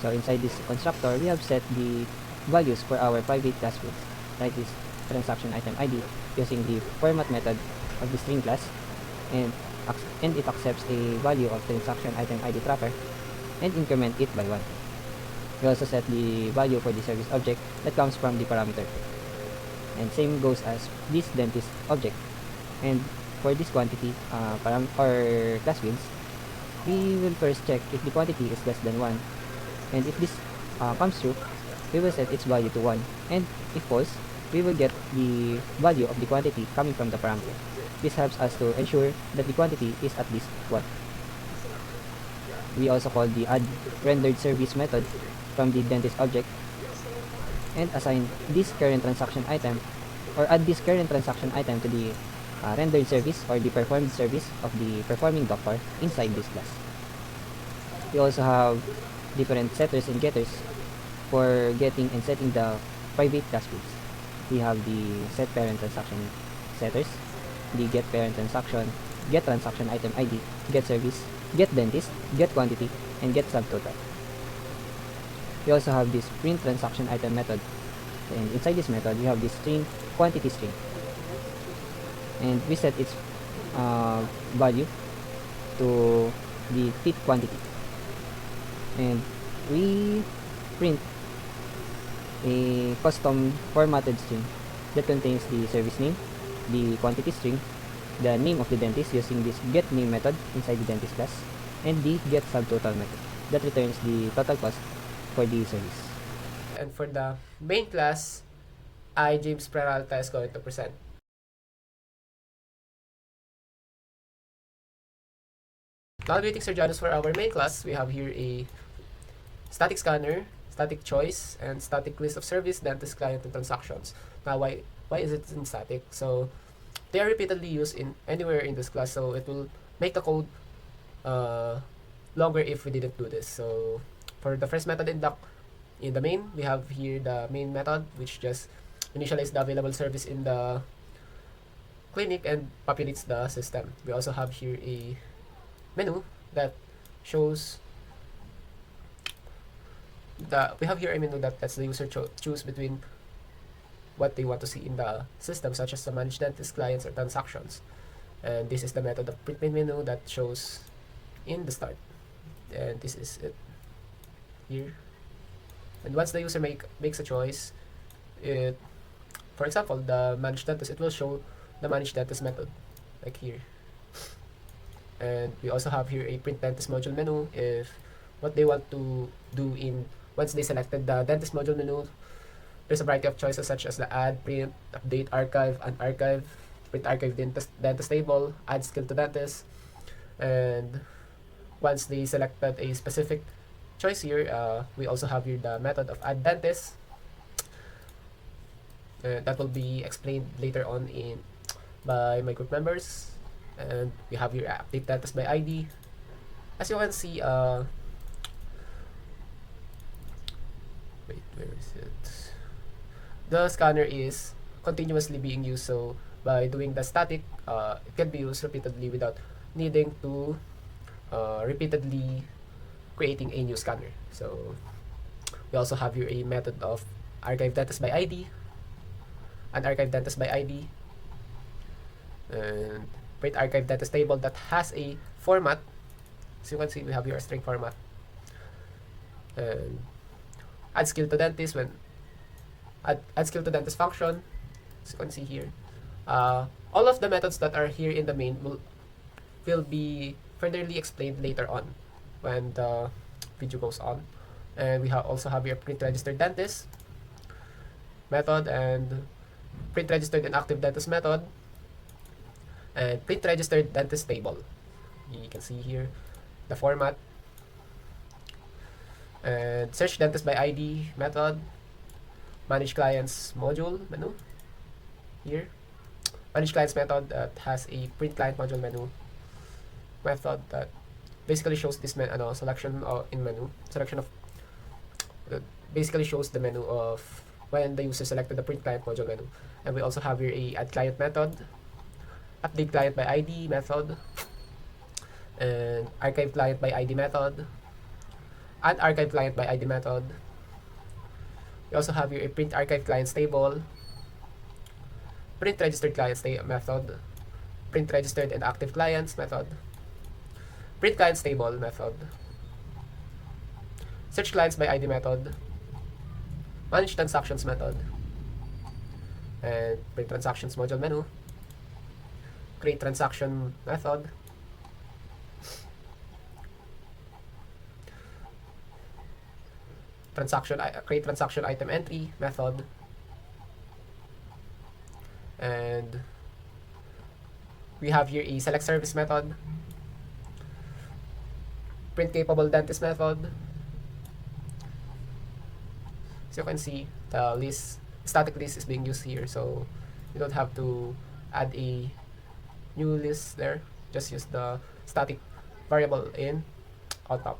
So inside this constructor, we have set the values for our private class fields, like this transaction item ID, using the format method of the string class, and it accepts a value of transaction item ID tracker and increment it by 1. We also set the value for the service object that comes from the parameter. And same goes as this dentist object. And for this quantity or class fields, we will first check if the quantity is less than 1. And if this comes true, we will set its value to 1. And if false, we will get the value of the quantity coming from the parameter. This helps us to ensure that the quantity is at least 1. We also call the add rendered service method from the dentist object and assign this current transaction item or add this current transaction item to the rendered service or the performed service of the performing doctor inside this class. We also have different setters and getters for getting and setting the private class fields. We have the set parent transaction setters, the get parent transaction, get transaction item ID, get service, get dentist, get quantity, and get subtotal. We also have this print transaction item method, and inside this method we have this string quantity string, and we set its value to the tip quantity, and we print a custom formatted string that contains the service name, the quantity string, the name of the dentist using this get name method inside the dentist class, and the get subtotal method that returns the total cost for the service. And for the main class, James Peralta is going to present. Now greeting Sir Janus. For our main class, we have here a static scanner, static choice, and static list of service, dentist, client, and transactions. Now why is it in static? So they are repeatedly used in anywhere in this class, so it will make the code longer if we didn't do this. So for the first method in the main, we have here the main method, which just initializes the available service in the clinic and populates the system. We also have here a menu that shows we have here a menu that lets the user choose between what they want to see in the system, such as the managed dentist, clients, or transactions. And this is the method of print main menu that shows in the start. And this is it here. And once the user makes a choice, for example, the managed dentist, it will show the managed dentist method, like here. And we also have here a print dentist module menu if what they want to do once they selected the dentist module menu. There's a variety of choices such as the add, print, update, archive, unarchive, print archive dentist table, add skill to dentist. And once they selected a specific choice here, we also have here the method of add dentist. That will be explained later on by my group members. And we have here update dentist by ID. As you can see, wait, where is it? The scanner is continuously being used, so by doing the static, it can be used repeatedly without needing to repeatedly creating a new scanner. So we also have here a method of archive dentist by ID, and archive dentist by ID, and print archive dentist table that has a format. So you can see we have here a string format. And add skill to dentist when add skill to dentist function. So you can see here, all of the methods that are here in the main will be furtherly explained later on when the video goes on. And we also have here print registered dentist method, and print registered and active dentist method, and print registered dentist table. You can see here the format, and search dentist by ID method, manage clients module menu here, manage clients method that has a print client module menu method that basically shows this selection in menu. Selection of basically shows the menu of when the user selected the print client module menu. And we also have here a add client method, update client by ID method, and archive client by ID method, add archive client by ID method. We also have here a print archive clients table, print registered clients method, print registered and active clients method, print clients table method, search clients by ID method, manage transactions method, and print transactions module menu, create transaction method, create transaction item entry method, and we have here a select service method, print capable dentist method. So you can see the static list is being used here, so you don't have to add a new list there, just use the static variable in on top.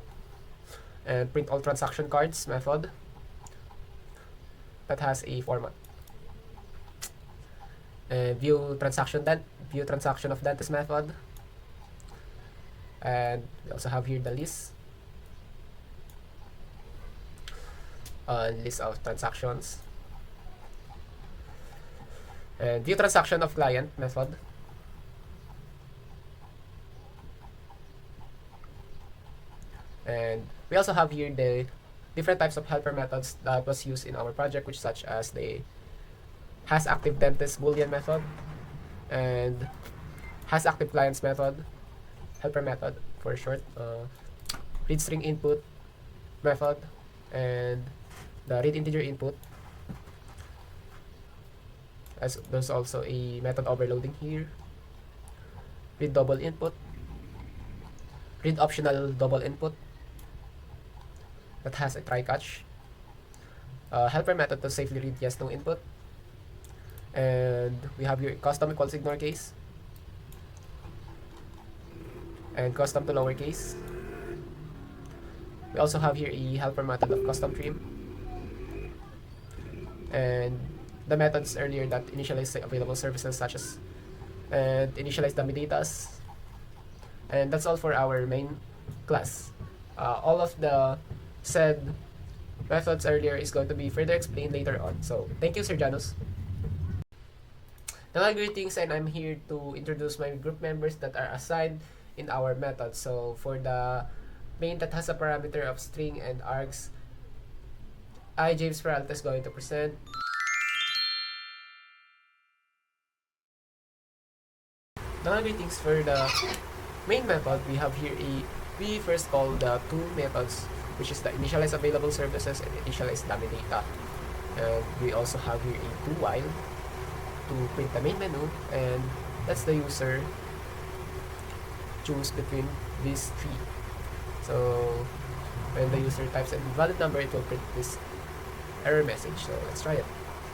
And print all transaction cards method that has a format. And view transaction of dentist method. And we also have here the list of transactions. And view transaction of client method. And we also have here the different types of helper methods that was used in our project, which such as the has active dentist boolean method and has active clients method, helper method for short, read string input method, and the read integer input. As there's also a method overloading here, read double input, read optional double input that has a try catch, helper method to safely read yes no input, and we have your custom equals ignore case and custom to lowercase. We also have here a helper method of custom trim and the methods earlier that initialize available services such as and initialize dummy datas. And that's all for our main class. All of the said methods earlier is going to be further explained later on. So thank you, Sir Janus. Now, greetings, and I'm here to introduce my group members that are assigned in our method. So for the main that has a parameter of string and args, I, James Peralta, is going to present. Now, greetings for the main method. We have here we first call the two methods, which is the initialize available services and initialize dummy data. And we also have here a do while to print the main menu, and that's the user choose between these three. So when the user types an invalid number, it will print this error message. So let's try it.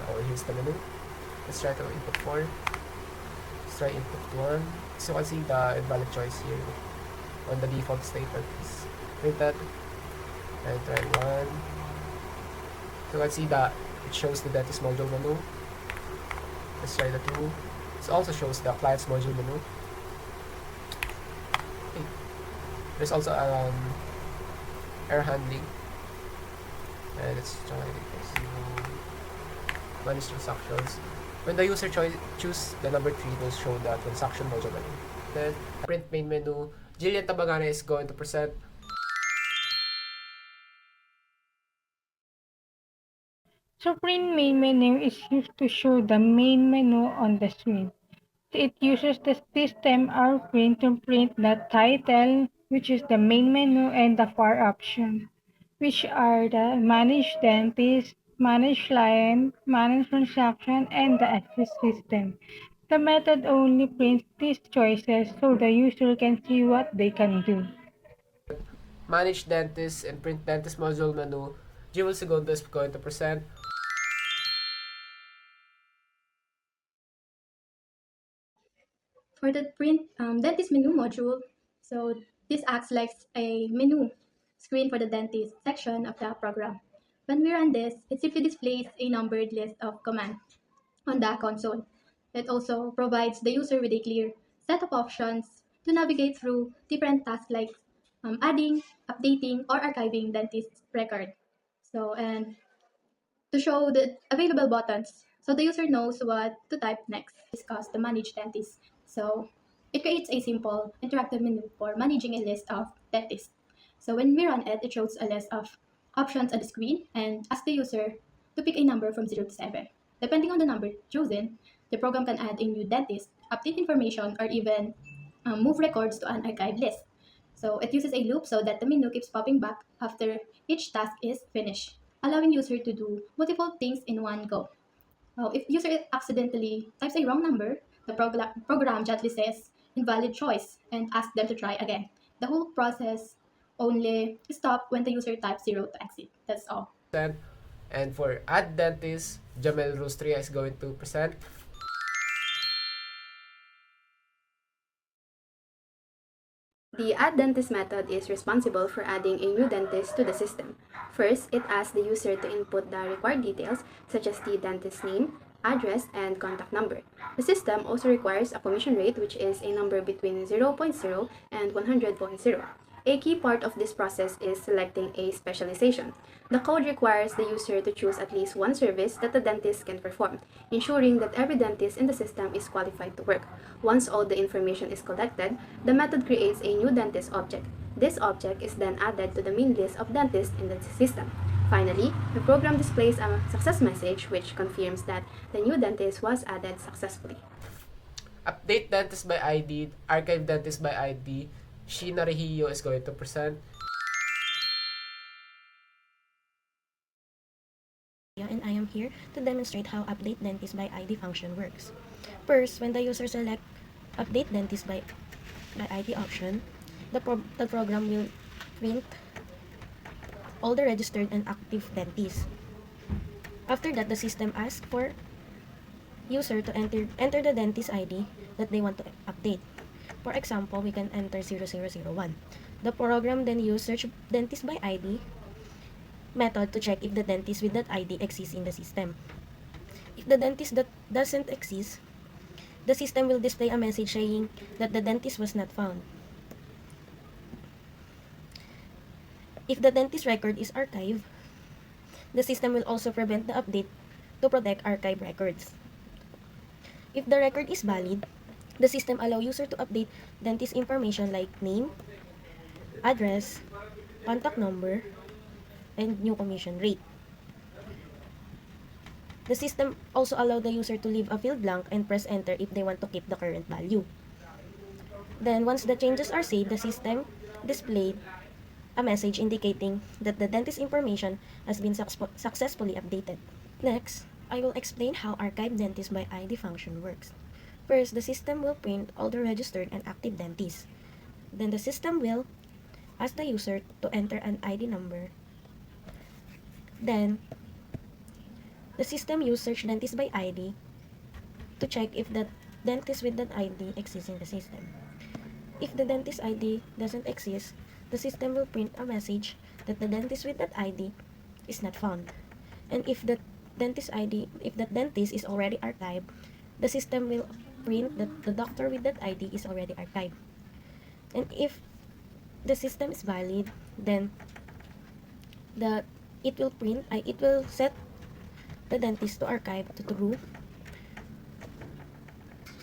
Now here's the menu. Let's try to input 4. Let's try input 1. So you can see the invalid choice here on the default statement is printed. And try 1. So you can see that it shows the dentist module menu. Let's try the 2. This also shows the client's module menu. Okay. There's also error handling. And let's try the manage transactions. When the user choose the number 3, it will show the transaction module menu. Then print main menu. Jilllian Tabanganay is going to present. So print main menu is used to show the main menu on the screen. It uses the system print to print the title, which is the main menu, and the far option, which are the manage dentist, manage client, manage transaction, and the access system. The method only prints these choices so the user can see what they can do. Manage dentist and print dentist module menu. Jio Segundo is going to present. For the print dentist menu module, so this acts like a menu screen for the dentist section of the program. When we run this, it simply displays a numbered list of commands on the console. It also provides the user with a clear set of options to navigate through different tasks like adding, updating, or archiving dentist record. And to show the available buttons so the user knows what to type next. Discuss the manage dentist. So it creates a simple interactive menu for managing a list of dentists. So when we run it, it shows a list of options on the screen and asks the user to pick a number from 0 to 7. Depending on the number chosen, the program can add a new dentist, update information, or even move records to an archive list. So it uses a loop so that the menu keeps popping back after each task is finished, allowing user to do multiple things in one go. If user accidentally types a wrong number, the program gently says invalid choice and asks them to try again. The whole process only stop when the user types 0 to exit. That's all. And for add dentist, Jamelle Rustria is going to present. The add dentist method is responsible for adding a new dentist to the system. First, it asks the user to input the required details such as the dentist's name, address, and contact number. The system also requires a commission rate, which is a number between 0.0 and 100.0. A key part of this process is selecting a specialization. The code requires the user to choose at least one service that the dentist can perform, ensuring that every dentist in the system is qualified to work. Once all the information is collected, the method creates a new dentist object. This object is then added to the main list of dentists in the system. Finally, the program displays a success message which confirms that the new dentist was added successfully. Update dentist by ID, archive dentist by ID, Sheena Regio is going to present. And I am here to demonstrate how update dentist by ID function works. First, when the user select update dentist by ID option, the program will print all the registered and active dentists. After that, the system asks for user to enter the dentist ID that they want to update. For example, we can enter 0001. The program then uses search dentist by ID method to check if the dentist with that ID exists in the system. If the dentist that doesn't exist, the system will display a message saying that the dentist was not found. If the dentist record is archived, the system will also prevent the update to protect archive records. If the record is valid, the system allows user to update dentist information like name, address, contact number, and new commission rate. The system also allows the user to leave a field blank and press enter if they want to keep the current value. Then once the changes are saved, the system displayed a message indicating that the dentist information has been successfully updated. Next, I will explain how archive dentist by ID function works. First, the system will print all the registered and active dentists. Then the system will ask the user to enter an ID number. Then, the system uses search dentist by ID to check if the dentist with that ID exists in the system. If the dentist ID doesn't exist, the system will print a message that the dentist with that ID is not found. And if the dentist is already archived, the system will print that the doctor with that ID is already archived. And if the system is valid, then it will set the dentist to archive to true.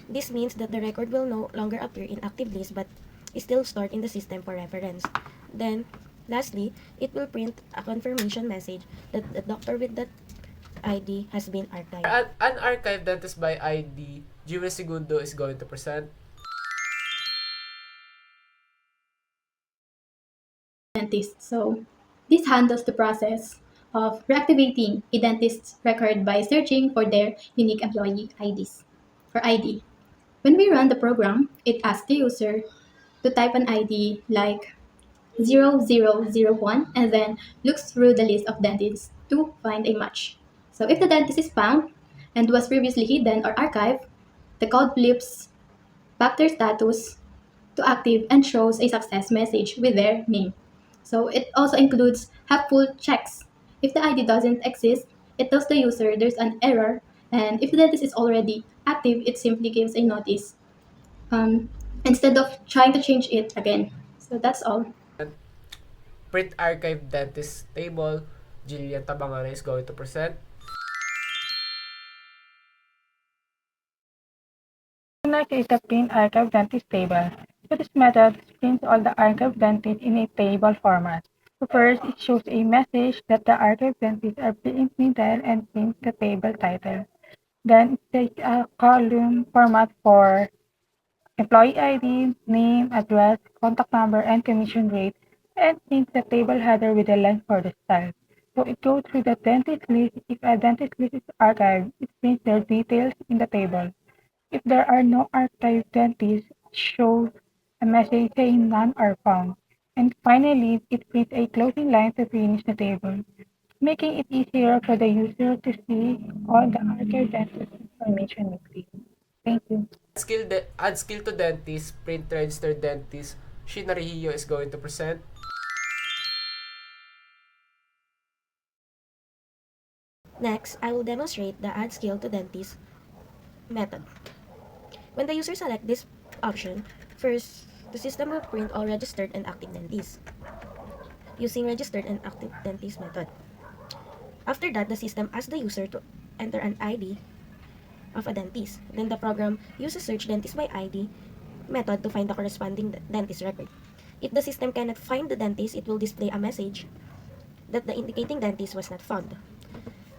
This means that the record will no longer appear in active list but is still stored in the system for reference. Then, lastly, it will print a confirmation message that the doctor with that ID has been archived. Unarchived dentist by ID, Jio Segundo is going to present. Dentist. So this handles the process of reactivating a dentist's record by searching for their unique employee IDs or ID. When we run the program, it asks the user to type an ID like 0001 and then looks through the list of dentists to find a match. So if the dentist is found and was previously hidden or archived, the code flips back their status to active and shows a success message with their name. So it also includes helpful checks. If the ID doesn't exist, it tells the user there's an error, and if the dentist is already active, it simply gives a notice um, instead of trying to change it again. So that's all. Print archive dentist table, Jilllian Tabanganay is going to present. Unarchive is the print archive dentist table. So this method prints all the archive dentists in a table format. So first, it shows a message that the archive dentists are being printed and prints the table title. Then it takes a column format for employee ID, name, address, contact number, and commission rate, and prints the table header with a line for the style. So it goes through the dentist list. If a dentist list is archived, it prints their details in the table. If there are no archived dentists, it shows a message saying none are found. And finally, it prints a closing line to finish the table, making it easier for the user to see all the archived dentist information neatly. Thank you. Add skill to dentist, print registered dentist, Sheena Regio is going to present. Next, I will demonstrate the add skill to dentist method. When the user selects this option, first, the system will print all registered and active dentists using registered and active dentist method. After that, the system asks the user to enter an ID of a dentist. Then the program uses search dentist by ID method to find the corresponding dentist record. If the system cannot find the dentist, it will display a message that the indicating dentist was not found.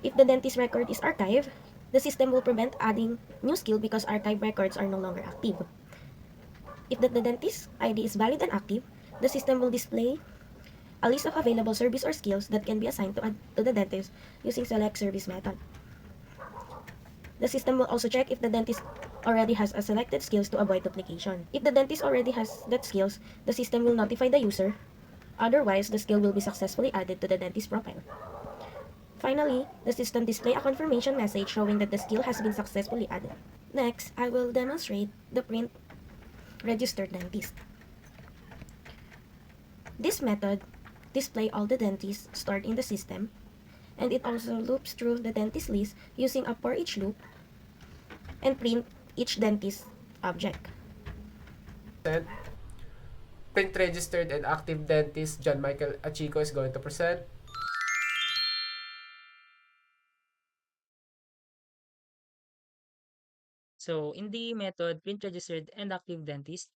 If the dentist record is archived, the system will prevent adding new skill because archive records are no longer active. If the dentist ID is valid and active, the system will display a list of available service or skills that can be assigned to the dentist using select service method. The system will also check if the dentist already has a selected skills to avoid duplication. If the dentist already has that skills, the system will notify the user. Otherwise, the skill will be successfully added to the dentist profile. Finally, the system displays a confirmation message showing that the skill has been successfully added. Next, I will demonstrate the print registered dentist. This method displays all the dentists stored in the system, and it also loops through the dentist list using a for each loop and print each dentist object. Print registered and active dentist, John Michael Atchico is going to present. So in the method print registered and active dentist,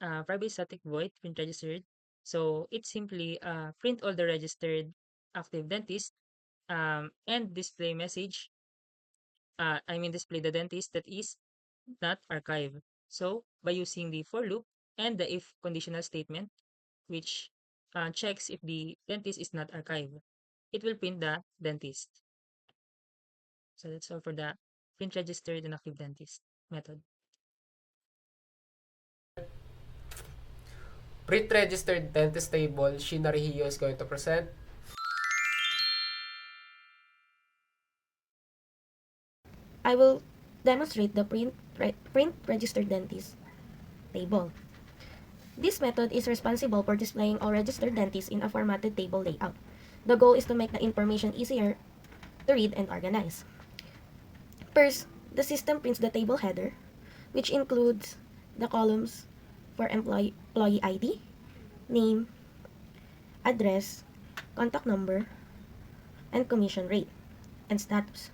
private static void print registered. So it simply print all the registered active dentist and display message. Display the dentist that is not archived. So by using the for loop and the if conditional statement, which checks if the dentist is not archived, it will print the dentist. So that's all for the print registered and active dentist method. Print registered dentist table, Sheena Regio is going to present. I will demonstrate the print registered dentist table. This method is responsible for displaying all registered dentists in a formatted table layout. The goal is to make the information easier to read and organize. First, the system prints the table header, which includes the columns for employee ID, name, address, contact number, and commission rate, and status.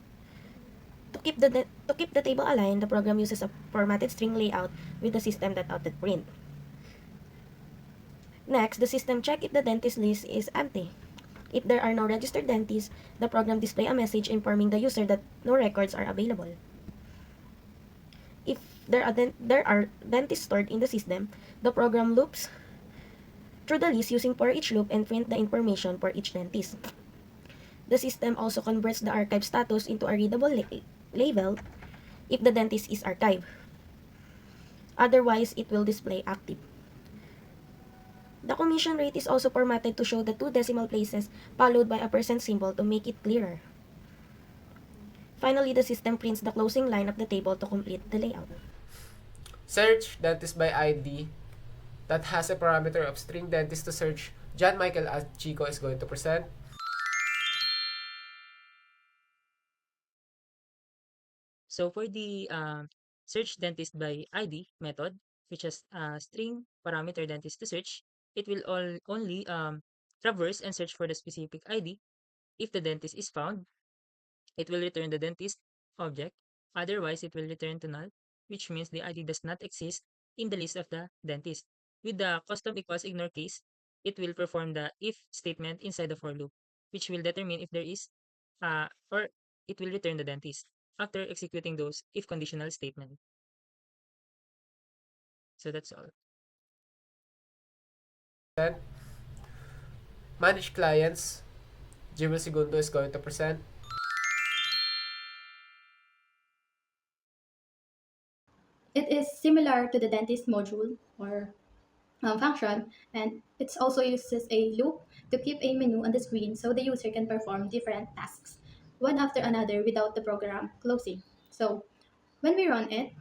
To keep the table aligned, the program uses a formatted string layout with the system.out.print. print. Next, the system checks if the dentist list is empty. If there are no registered dentists, the program displays a message informing the user that no records are available. If there are dentists stored in the system, the program loops through the list using for each loop and print the information for each dentist. The system also converts the archive status into a readable label if the dentist is archived. Otherwise, it will display active. The commission rate is also formatted to show the 2 decimal places followed by a percent symbol to make it clearer. Finally, the system prints the closing line of the table to complete the layout. Search dentist by ID, that has a parameter of string dentist to search, John Michael Atchico is going to present. So for the search dentist by ID method, which has string parameter dentist to search, it will only traverse and search for the specific ID. If the dentist is found, it will return the dentist object. Otherwise, it will return to null, which means the ID does not exist in the list of the dentist. With the custom equals ignore case, it will perform the if statement inside the for loop, which will determine if there is or it will return the dentist after executing those if conditional statement. So that's all. Then, manage clients, Jio Segundo is going to present. It is similar to the dentist module or function, and it also uses a loop to keep a menu on the screen so the user can perform different tasks, one after another without the program closing. So when we run it,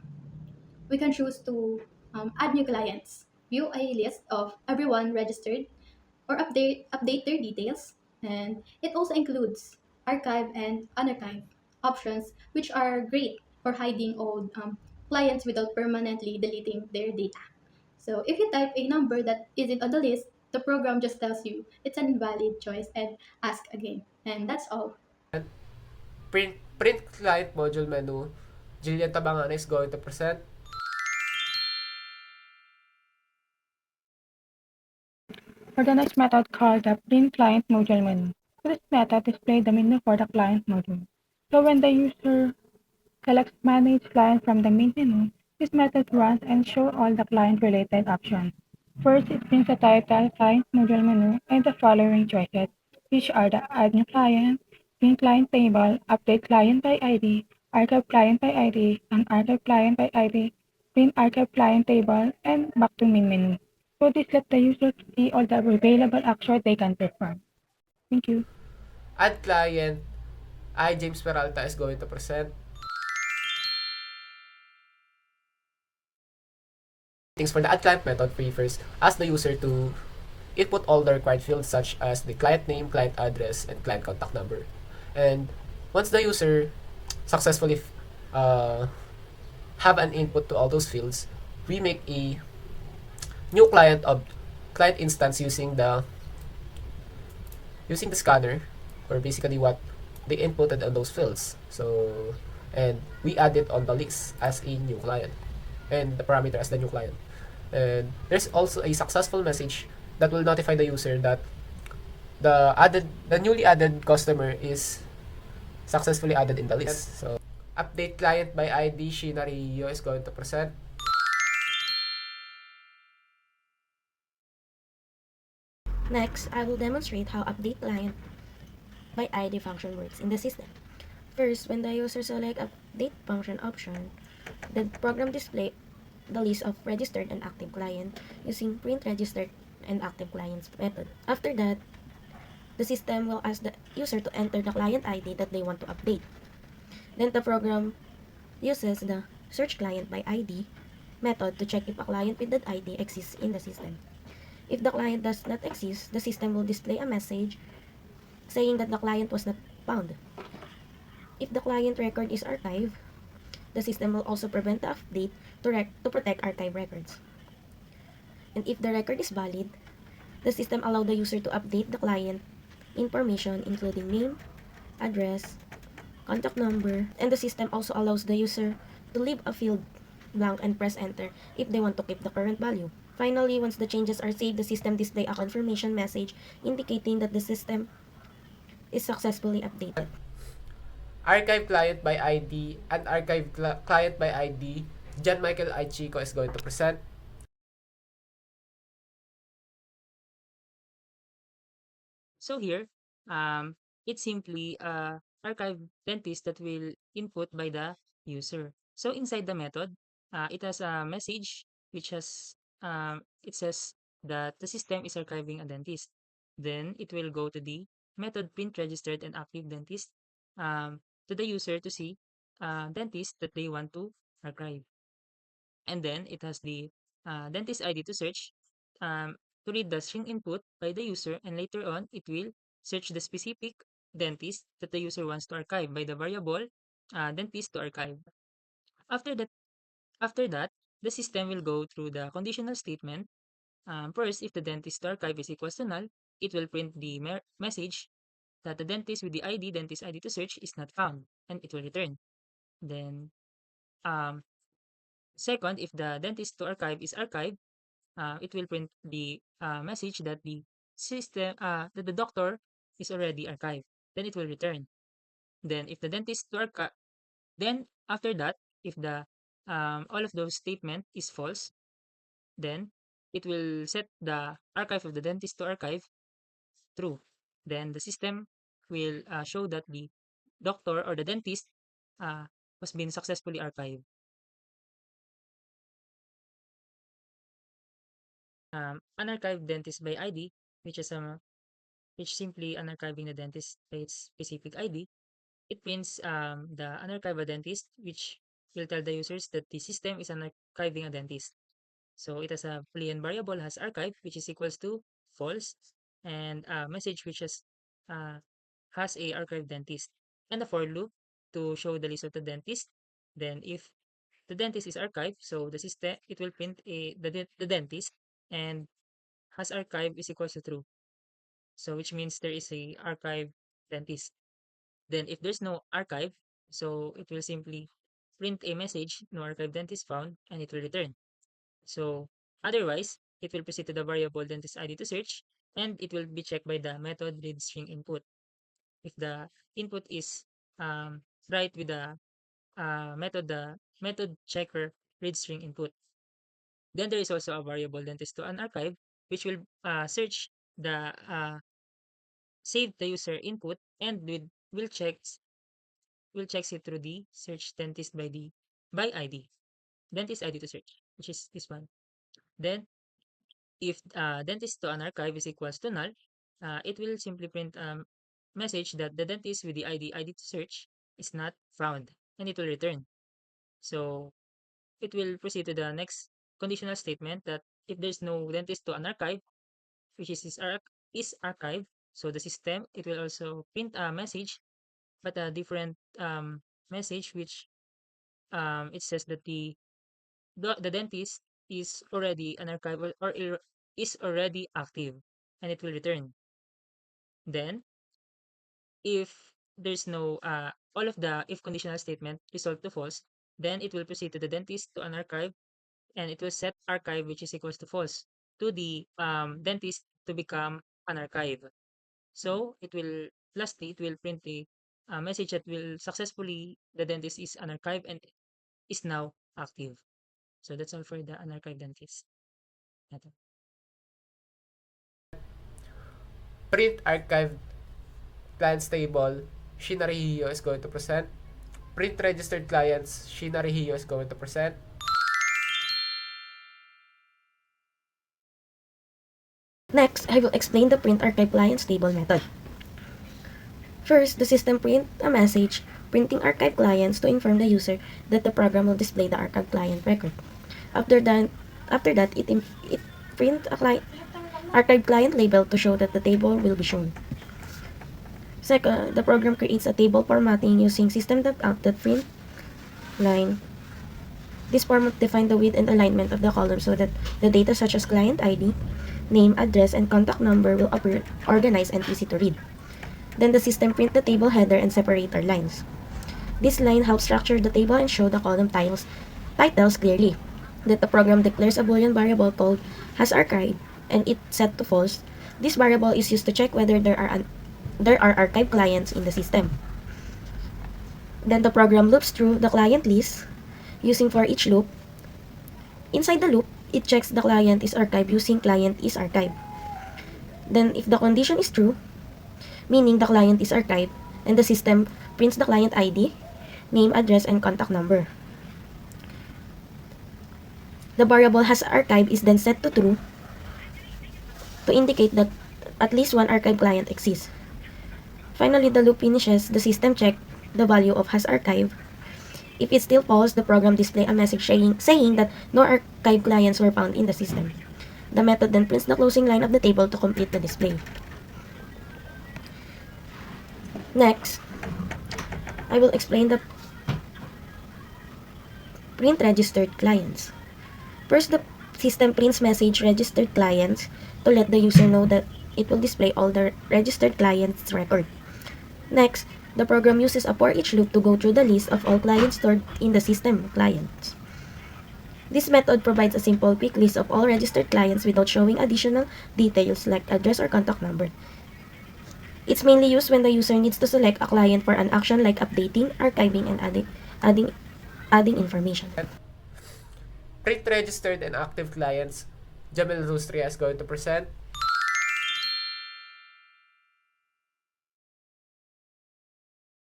we can choose to add new clients, view a list of everyone registered, or update their details. And it also includes archive and unarchive options, which are great for hiding old clients without permanently deleting their data. So if you type a number that isn't on the list, the program just tells you it's an invalid choice and ask again. And that's all. Print client module menu, Jilllian Tabanganay is going to present. For the next method called the print client module menu. So this method displays the menu for the client module. So when the user selects manage client from the main menu, this method runs and shows all the client related options. First, it prints the title client module menu and the following choices, which are the add new client, print client table, update client by ID, archive client by ID, and archive client by ID, print archive client table, and back to main menu. So this lets the user see all the available actions they can perform. Thank you. Add client, James Peralta is going to present. Things for the add client method prefers ask the user to input all the required fields such as the client name, client address, and client contact number. And once the user successfully uh, have an input to all those fields, we make a new client instance using the scanner, or basically what they inputted on those fields. So, and we add it on the list as a new client, and the parameter as the new client. And there's also a successful message that will notify the user that the newly added customer is successfully added in the list. So, update client by ID, Sheena Mae is going to present. Next, I will demonstrate how update client by ID function works in the system. First, when the user select update function option, the program display the list of registered and active client using print registered and active clients method. After that, the system will ask the user to enter the client ID that they want to update. Then the program uses the search client by ID method to check if a client with that ID exists in the system. If the client does not exist, the system will display a message saying that the client was not found. If the client record is archived, the system will also prevent the update to protect archive records. And if the record is valid, the system allows the user to update the client information including name, address, contact number, and the system also allows the user to leave a field blank and press enter if they want to keep the current value. Finally, once the changes are saved, the system displays a confirmation message indicating that the system is successfully updated. Archive client by ID and archive client by ID, John Michael Atchico is going to present. So here, it's simply a archive dentist that will input by the user. So inside the method, it has a message which has it says that the system is archiving a dentist. Then it will go to the method print registered and active dentist to the user to see dentist that they want to archive. And then it has the dentist ID to search. the string input by the user, and later on it will search the specific dentist that the user wants to archive by the variable dentist to archive. After that, after that, the system will go through the conditional statement. First, if the dentist to archive is equals to null, it will print the message that the dentist with the dentist ID to search is not found, and it will return. Then, um, second, if the dentist to archive is archived, it will print the message that the that the doctor is already archived. Then it will return. Then, if the dentist to archive, then after that, if the all of those statement is false, then it will set the archive of the dentist to archive true. Then the system will show that the doctor or the dentist uh, was being successfully archived. Unarchived dentist by ID, which is which simply unarchiving the dentist by its specific ID. It prints the unarchived dentist, which will tell the users that the system is unarchiving a dentist. So it has a boolean variable has archive, which is equals to false, and a message which uh, has a archived dentist, and a for loop to show the list of the dentist. Then if the dentist is archived, so the system it will print the dentist, and has archive is equals to true. So which means there is a archive dentist. Then if there's no archive, so it will simply print a message, no archive dentist found, and it will return. So otherwise, it will proceed to the variable dentist ID to search, and it will be checked by the method read string input. If the input is right with the method checker read string input, then there is also a variable dentist to unarchive, which will search the save the user input, and will checks it through the search dentist by ID dentist ID to search, which is this one. Then if dentist to unarchive is equals to null, it will simply print message that the dentist with the ID to search is not found, and it will return. So it will proceed to the next conditional statement that if there's no dentist to unarchive, which is archived, so the system it will also print a message, but a different message, which it says that the dentist is already unarchival or is already active, and it will return. Then if there's no all of the if conditional statement result to false, then it will proceed to the dentist to unarchive, and it will set archive, which is equals to false, to the dentist to become unarchive. So it will lastly it will print the message that will successfully the dentist is unarchived and is now active. So that's all for the unarchived dentist. Ito. Print archived clients table, Sheena Regio is going to present. Print registered clients, Sheena Regio is going to present. Next, I will explain the print archive clients table method. First, the system print a message printing archive clients to inform the user that the program will display the archive client record. After that, it print a archive client label to show that the table will be shown. Second, the program creates a table formatting using system.out.print line. This format defines the width and alignment of the column so that the data such as client ID, name, address, and contact number will appear organized and easy to read. Then the system print the table header and separator lines. This line helps structure the table and show the column titles clearly. That the program declares a boolean variable called has archived and it's set to false. This variable is used to check whether there are archive clients in the system. Then the program loops through the client list using for each loop. Inside the loop, it checks the client is archived using client is archived. Then if the condition is true, meaning the client is archived, and the system prints the client ID, name, address, and contact number. The variable has archived is then set to true to indicate that at least one archive client exists. Finally, the loop finishes, the system checks the value of has archived. If it's still false, the program displays a message saying that no archive clients were found in the system. The method then prints the closing line of the table to complete the display. Next, I will explain the print registered clients. First, the system prints message registered clients to let the user know that it will display all the registered clients record. Next, the program uses a for each loop to go through the list of all clients stored in the system clients. This method provides a simple quick list of all registered clients without showing additional details like address or contact number. It's mainly used when the user needs to select a client for an action like updating, archiving, and adding information. Print registered and active clients. Jamelle Rustria is going to present.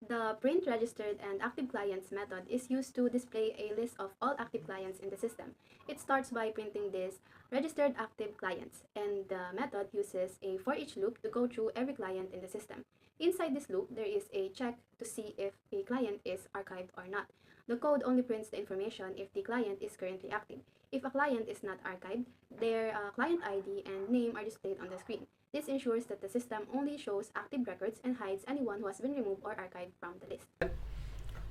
The print registered and active clients method is used to display a list of all active clients in the system. It starts by printing this registered active clients, and the method uses a for each loop to go through every client in the system. Inside this loop, there is a check to see if a client is archived or not. The code only prints the information if the client is currently active. If a client is not archived, their client ID and name are displayed on the screen. This ensures that the system only shows active records and hides anyone who has been removed or archived from the list.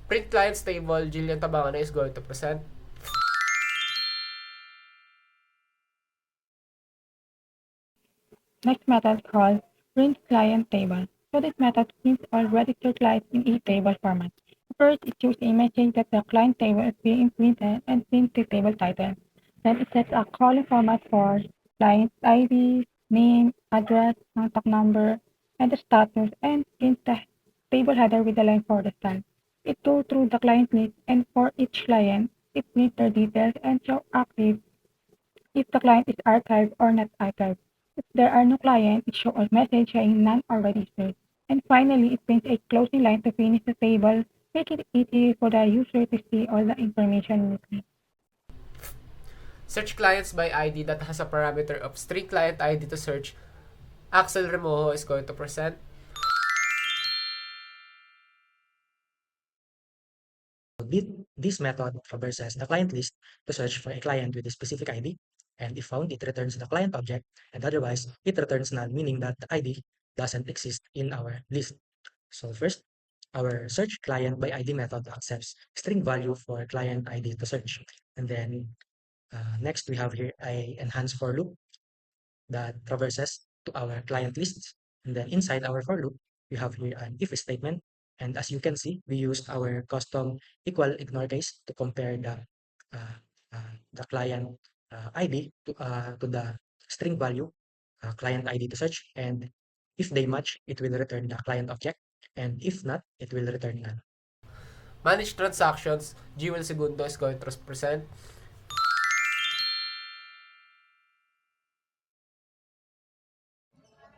Print clients table. Jilllian Tabanganay is going to present. Next method called print client table. So this method prints all registered clients in a table format. First, it shows a message that the client table is being printed and prints the table title. Then it sets a column format for client ID, name, address, contact number, and the status, and prints the table header with the line for the style. It goes through the client list, and for each client, it prints their details and show active if the client is archived or not archived. If there are no clients, it shows a message saying none are registered. And finally, it prints a closing line to finish the table, making it easy for the user to see all the information neatly. Search clients by ID that has a parameter of string client ID to search. Axel Remojo is going to present. This method traverses the client list to search for a client with a specific ID, and if found, it returns the client object, and otherwise, it returns null, meaning that the ID doesn't exist in our list. So first, our search client by ID method accepts string value for client ID to search. And then next, we have here a enhanced for loop that traverses to our client lists. And then inside our for loop, we have here an if statement. And as you can see, we used our custom equal ignore case to compare the client ID to the string value client ID to search. And if they match, it will return the client object. And if not, it will return none. Manage transactions. Jio Segundo is going to present.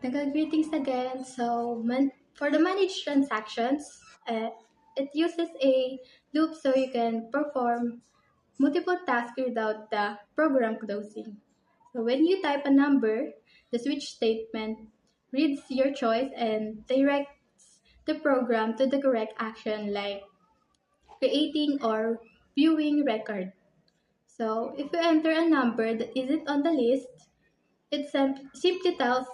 Greetings again. For the managed transactions, it uses a loop so you can perform multiple tasks without the program closing. So when you type a number, the switch statement reads your choice and directs the program to the correct action like creating or viewing record. So if you enter a number that isn't on the list, it simply tells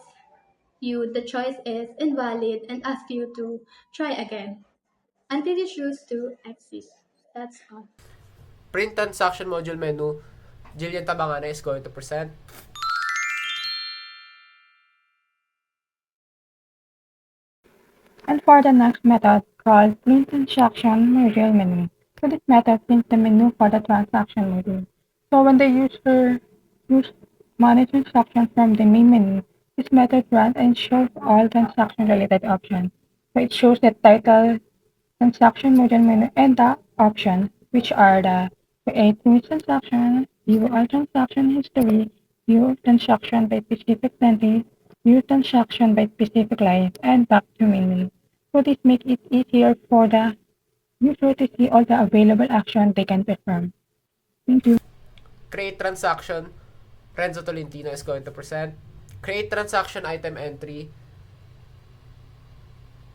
you the choice is invalid and asks you to try again until you choose to exit. That's all. Print transaction module menu. Jillian Tabanganay is going to present. And for the next method called print transaction module menu. So this method prints the menu for the transaction module. So when the user use manage transaction from the main menu, this method runs and shows all transaction related options. So it shows the title, transaction module menu, and the options, which are the create new transaction, view all transaction history, view transaction by specific entity, view transaction by specific line, and back to menu. So this makes it easier for the user to see all the available action they can perform. Thank you. Create transaction. Renzo Tolentino is going to present. Create transaction item entry.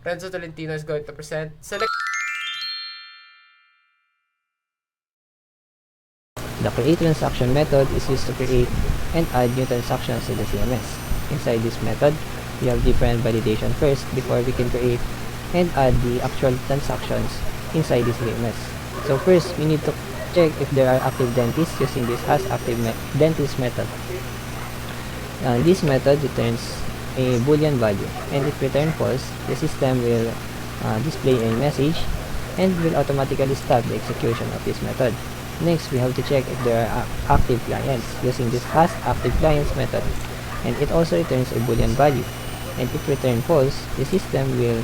Renzo Tolentino is going to present. Select The create transaction method is used to create and add new transactions to the CMS. Inside this method, we have different validation first before we can create and add the actual transactions inside the CMS. So first, we need to check if there are active dentists using this dentist method. This method returns a boolean value, and if return false, the system will display a message and will automatically stop the execution of this method. Next, we have to check if there are active clients using this active clients method, and it also returns a boolean value. And if return false, the system will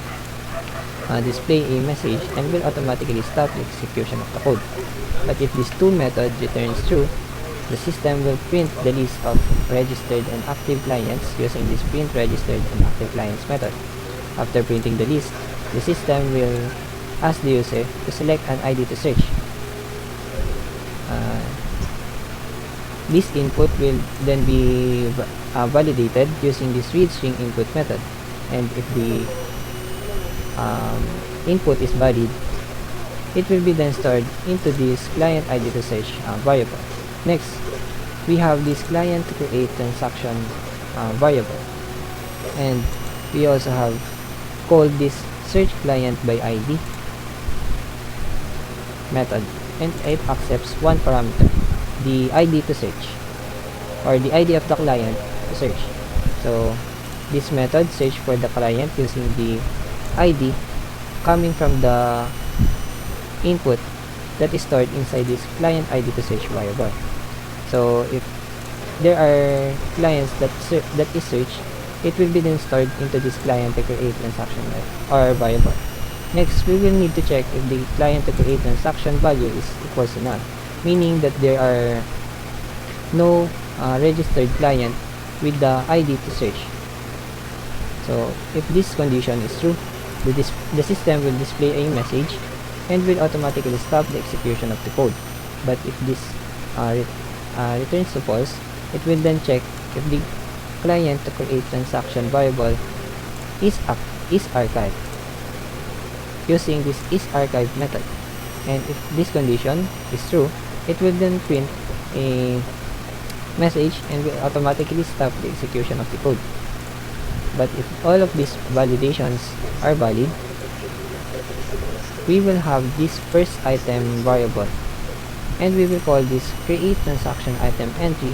display a message and will automatically stop the execution of the code. But if these two methods returns true, the system will print the list of registered and active clients using this print registered and active clients method. After printing the list, the system will ask the user to select an ID to search. This input will then be validated using this readString input method, and if the input is valid, it will be then stored into this client ID to search variable. Next, we have this client to create transaction variable, and we also have called this search client by ID method, and it accepts one parameter, the ID to search, or the ID of the client to search. So this method search for the client using the ID coming from the input that is stored inside this client ID to search variable. So if there are clients that is searched, it will be then stored into this client to create transaction or variable. Next, we will need to check if the client to create transaction value is equals to none, meaning that there are no registered client with the ID to search. So if this condition is true, the system will display a message and will automatically stop the execution of the code. But if this returns to false, it will then check if the client to create transaction variable is archived using this isArchive method. And if this condition is true, it will then print a message and will automatically stop the execution of the code. But if all of these validations are valid, we will have this first item variable, and we will call this create transaction item entry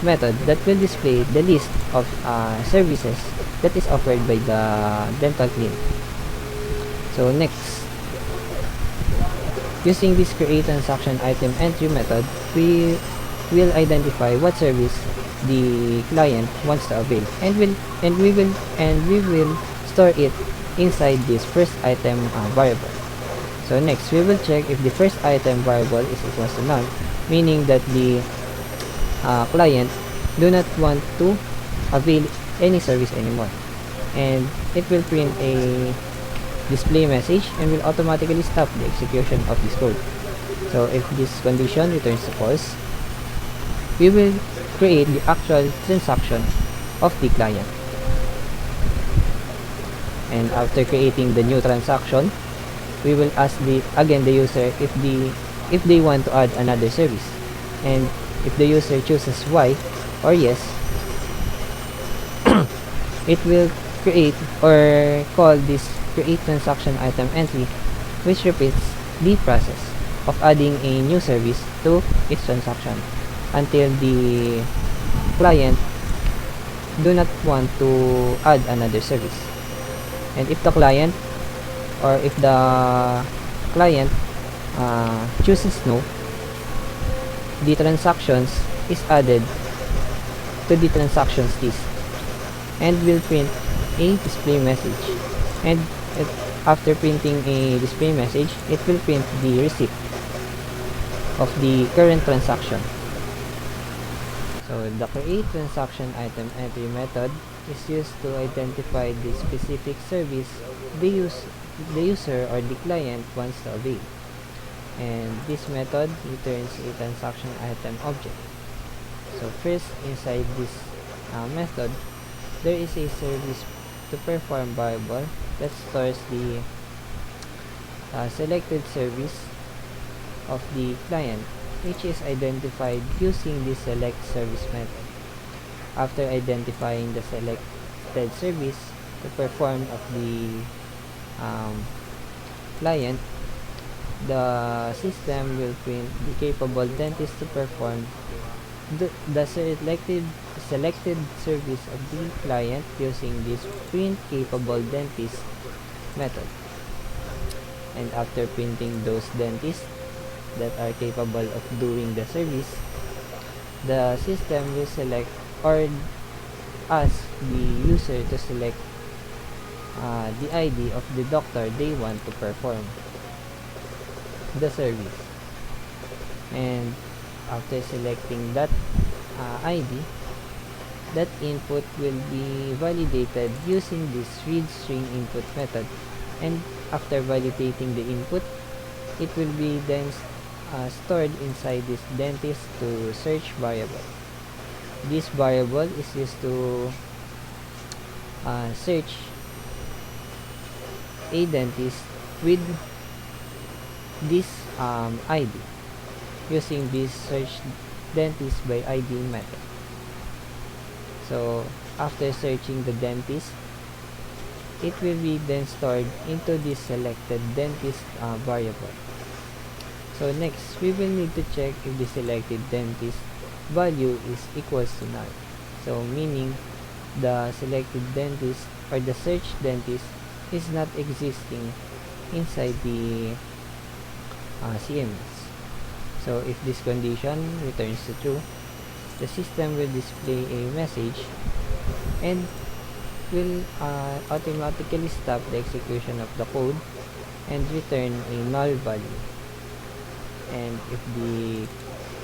method that will display the list of services that is offered by the dental clinic. So next, using this create transaction item entry method, we will identify what service the client wants to avail, and we will store it inside this first item variable. So next, we will check if the first item variable is equals to none, meaning that the client do not want to avail any service anymore, and it will print a display message and will automatically stop the execution of this code. So if this condition returns to false, we will create the actual transaction of the client. And after creating the new transaction, we will ask the user if they want to add another service, and if the user chooses Y or yes, it will create or call this create transaction item entry, which repeats the process of adding a new service to its transaction until the client do not want to add another service. And if the client chooses no, the transactions is added to the transactions list and will print a display message, and after printing a display message, it will print the receipt of the current transaction. So the create transaction item entry method is used to identify the specific service the user or the client wants to avail, and this method returns a transaction item object. So first, inside this method, there is a service to perform variable that stores the selected service of the client which is identified using the select service method. After identifying the selected service to perform of the client, the system will print the capable dentist to perform the selected service of the client using this print capable dentist method. And after printing those dentists that are capable of doing the service, the system will select or ask the user to select the ID of the doctor they want to perform the service. And after selecting that ID, that input will be validated using this read string input method. And after validating the input, it will be then stored inside this dentist to search variable. This variable is used to search a dentist with this ID using this search dentist by ID method. So after searching the dentist, it will be then stored into this selected dentist variable. So next, we will need to check if the selected dentist value is equals to null. So meaning the selected dentist or the search dentist is not existing inside the CMS. So if this condition returns to true, the system will display a message and will automatically stop the execution of the code and return a null value. And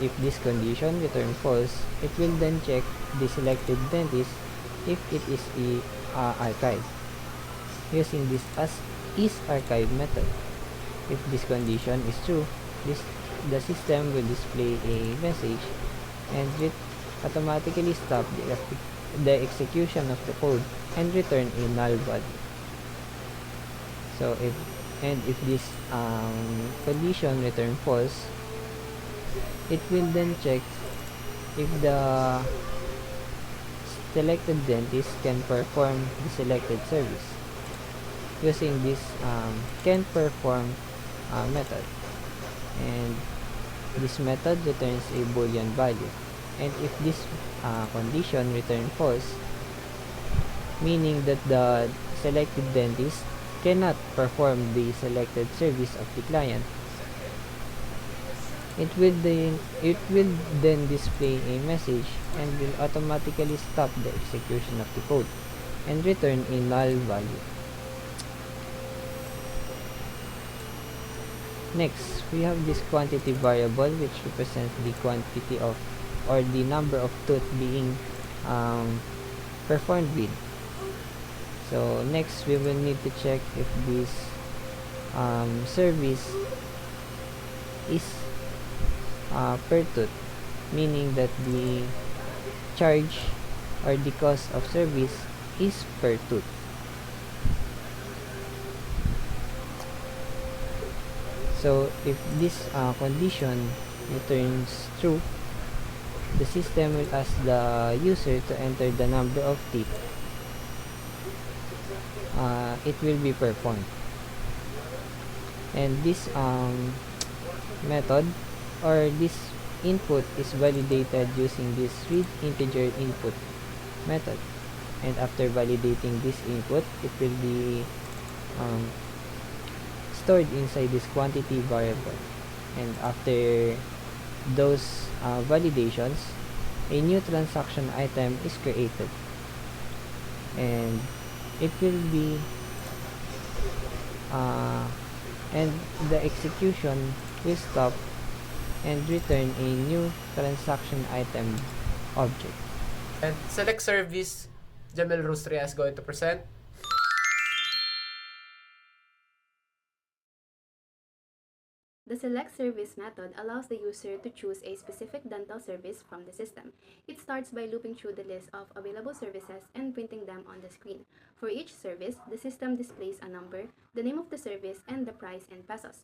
if this condition return false, it will then check the selected dentist if it is archived using this as isArchive method. If this condition is true, the system will display a message and automatically stop the execution of the code and return a null value. So if this condition return false, it will then check if the selected dentist can perform the selected service using this can perform method. And this method returns a boolean value. And if this condition return false, meaning that the selected dentist cannot perform the selected service of the client, it will then display a message and will automatically stop the execution of the code and return a null value. Next, we have this quantity variable which represents the quantity of or the number of tooth being performed with. So next, we will need to check if this service is per tooth, meaning that the charge or the cost of service is per tooth. So if this condition returns true, the system will ask the user to enter the number of teeth it will be performed. And this method or this input is validated using this read integer input method. And after validating this input, it will be stored inside this quantity variable. And after those validations, a new transaction item is created, and it will be and the execution will stop and return a new transaction item object. And select service, Jamelle Rustria is going to present. The select service method allows the user to choose a specific dental service from the system. It starts by looping through the list of available services and printing them on the screen. For each service, the system displays a number, the name of the service, and the price in pesos.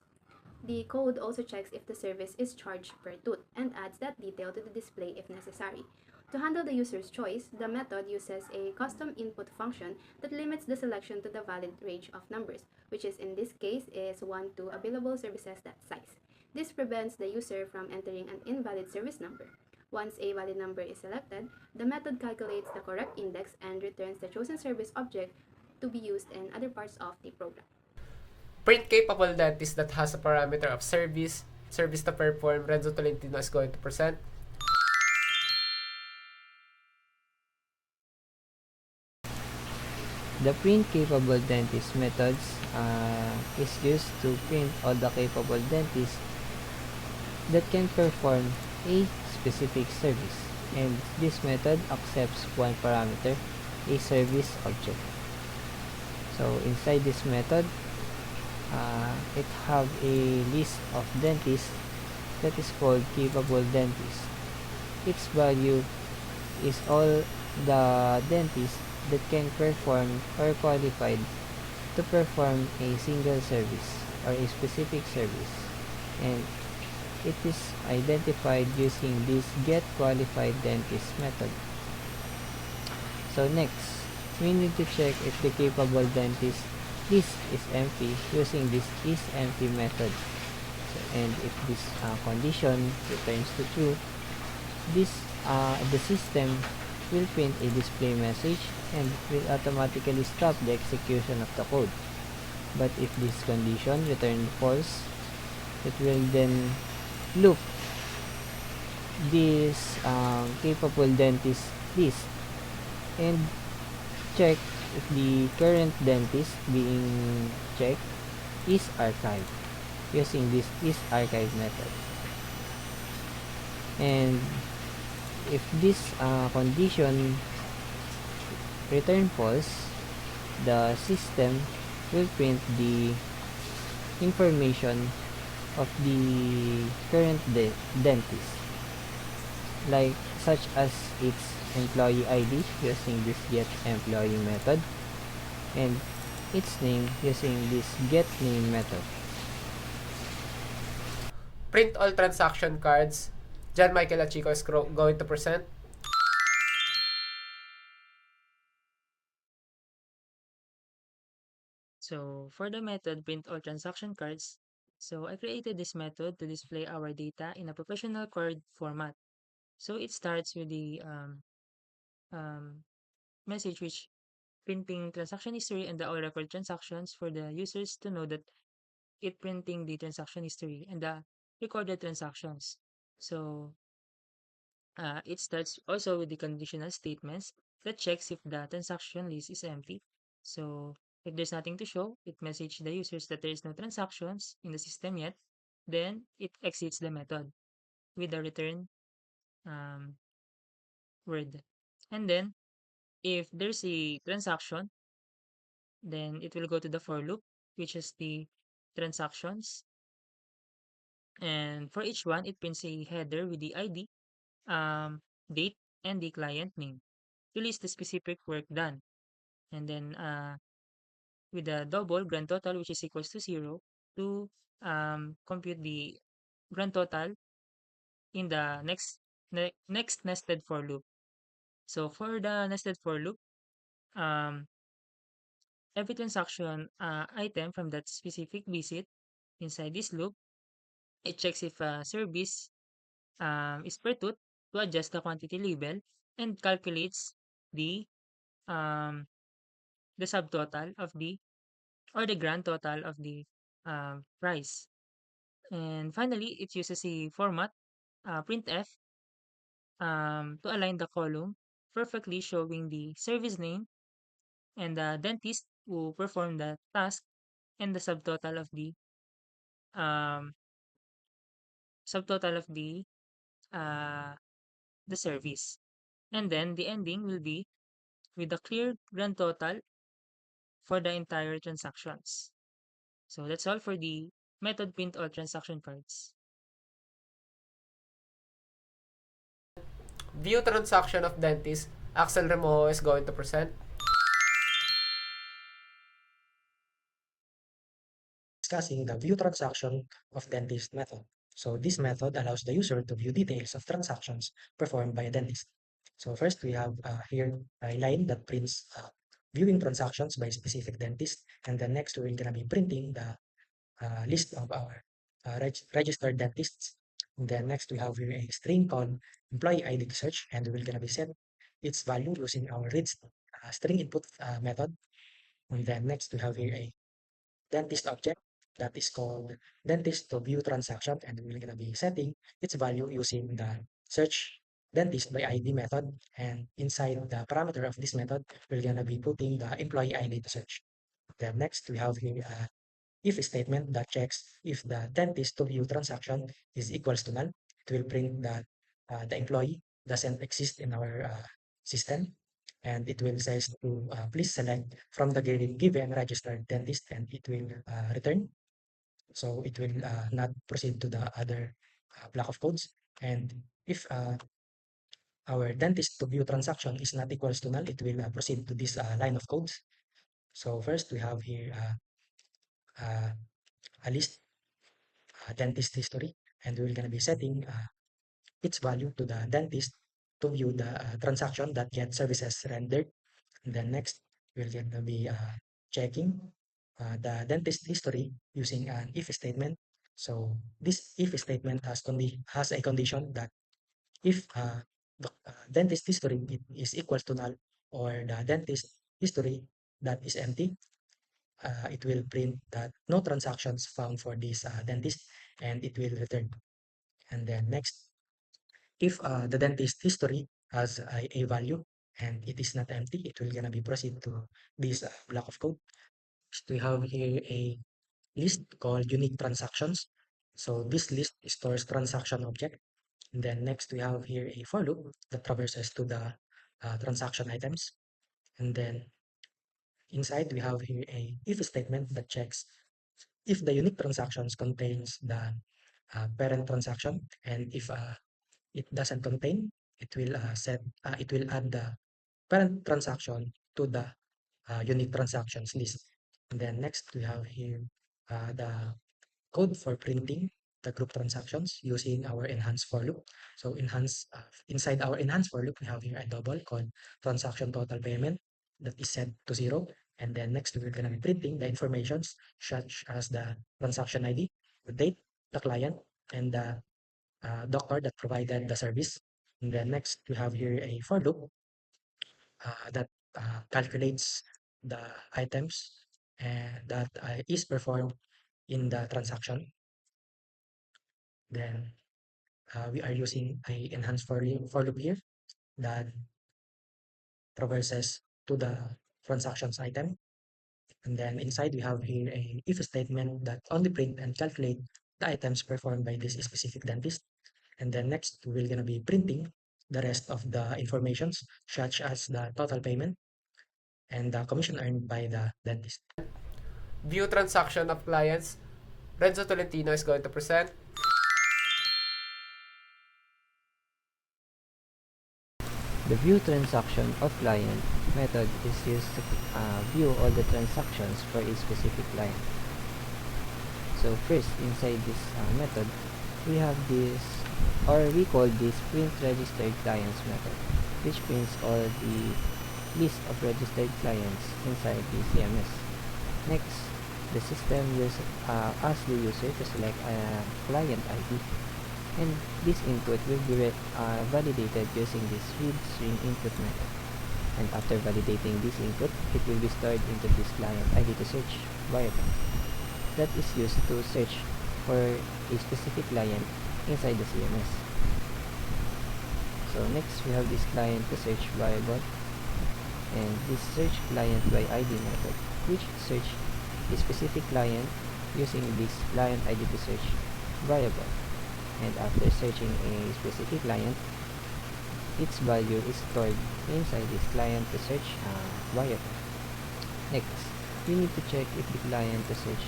The code also checks if the service is charged per tooth and adds that detail to the display if necessary. To handle the user's choice, the method uses a custom input function that limits the selection to the valid range of numbers, which is in this case is 1 to available services that size. This prevents the user from entering an invalid service number. Once a valid number is selected, the method calculates the correct index and returns the chosen service object to be used in other parts of the program. Print capable dentist that has a parameter of service to perform, Renzo Tolentino is going to present. The print capable dentist methods is used to print all the capable dentists that can perform a specific service, and this method accepts one parameter, a service object. So inside this method, it have a list of dentists that is called capable dentists. Its value is all the dentists that can perform or qualified to perform a single service or a specific service, and it is identified using this get qualified dentist method. So next, we need to check if the capable dentist list is empty using this isEmpty method. So, and if this condition returns to true, the system will print a display message and will automatically stop the execution of the code. But if this condition returns false, it will then loop this capable dentist list and check if the current dentist being checked is archived using this isArchive method. And if this condition return false, the system will print the information of the current dentist, like such as its employee ID using this get employee method and its name using this get name method. Print all transaction cards. Michael Atchico is going to present. So for the method print all transaction cards, so I created this method to display our data in a professional card format. So it starts with the message which printing transaction history and the all record transactions for the users to know that it printing the transaction history and the recorded transactions. So it starts also with the conditional statements that checks if the transaction list is empty. So if there's nothing to show, it messages the users that there is no transactions in the system yet. Then it exits the method with the return um, word. And then if there's a transaction, then it will go to the for loop, which is the transactions. And for each one, it prints a header with the ID, date, and the client name to list the specific work done. And then with the double grand total, which is equals to 0, to compute the grand total in the next nested for loop. So for the nested for loop, um, every transaction item from that specific visit inside this loop, it checks if a service is per tooth to adjust the quantity label and calculates the um, the subtotal of the or the grand total of the price. And finally, it uses a format printf to align the column perfectly, showing the service name and the dentist who performed the task and the um, subtotal of uh, the service. And then the ending will be with a clear grand total for the entire transactions. So that's all for the method print all transaction cards. View transaction of dentist. Axel Remojo is going to present. discussing the view transaction of dentist method. So this method allows the user to view details of transactions performed by a dentist. So first we have here a line that prints viewing transactions by specific dentist, and then next we're gonna be printing the list of our registered dentists. And then next we have here a string called employee ID to search, and we're gonna be set its value using our read string input method. And then next we have here a dentist object that is called dentist to view transaction, and we're gonna be setting its value using the search dentist by ID method. And inside the parameter of this method, we're gonna be putting the employee ID to search. Then next we have here if statement that checks if the dentist to view transaction is equals to null. It will print that the employee doesn't exist in our system, and it will says to please select from the given registered dentist, and it will return. So it will not proceed to the other block of codes. And if our dentist to view transaction is not equals to null, it will proceed to this line of codes. So first we have here a list dentist history, and we're going to be setting its value to the dentist to view the transaction that get services rendered. And then next, we're going to be checking the dentist history using an if statement. So this if statement has a condition that if the dentist history is equals to null, or the dentist history that is empty, it will print that no transactions found for this dentist, and it will return. And then next, if the dentist history has a value and it is not empty, it will gonna be proceed to this block of code. So we have here a list called unique transactions. So this list stores transaction object. And then next we have here a for loop that traverses to the transaction items. And then inside we have here a if statement that checks if the unique transactions contains the parent transaction, and if it doesn't contain, it will it will add the parent transaction to the unique transactions list. And then next we have here the code for printing the group transactions using our enhanced for loop. So inside our enhanced for loop, we have here a double called transaction total payment that is set to 0. And then next we're going to be printing the informations such as the transaction ID, the date, the client, and the doctor that provided the service. And then next we have here a for loop that calculates the items that is performed in the transaction. Then we are using a enhanced for loop here that traverses to the transactions item. And then inside we have here a if statement that only print and calculate the items performed by this specific dentist. And then next we're gonna be printing the rest of the informations such as the total payment and the commission earned by the dentist. View transaction of clients. Renzo Tolentino is going to present. The view transaction of client method is used to view all the transactions for a specific client. So first, inside this method, we have this, or we call this print registered clients method, which prints all the list of registered clients inside the CMS. Next, the system will ask the user to select a client ID, and this input will be validated using this read string input method. And after validating this input, it will be stored into this client ID to search variable that is used to search for a specific client inside the CMS. So next we have this client to search variable, and this search client by ID method, which search a specific client using this client ID to search variable. And after searching a specific client, its value is stored inside this client to search variable. Next, we need to check if the client to search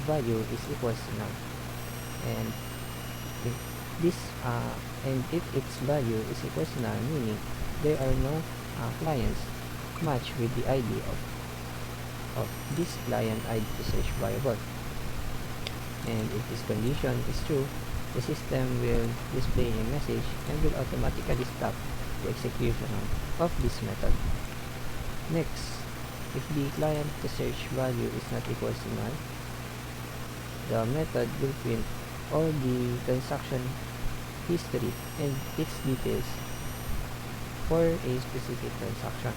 value is equals to null, and if this and if its value is equals to null, meaning there are no clients match with the ID of this client ID to search variable. And if this condition is true, the system will display a message and will automatically stop the execution of this method. Next, if the client to search value is not equals to null, the method will print all the transaction history and its details for a specific transaction.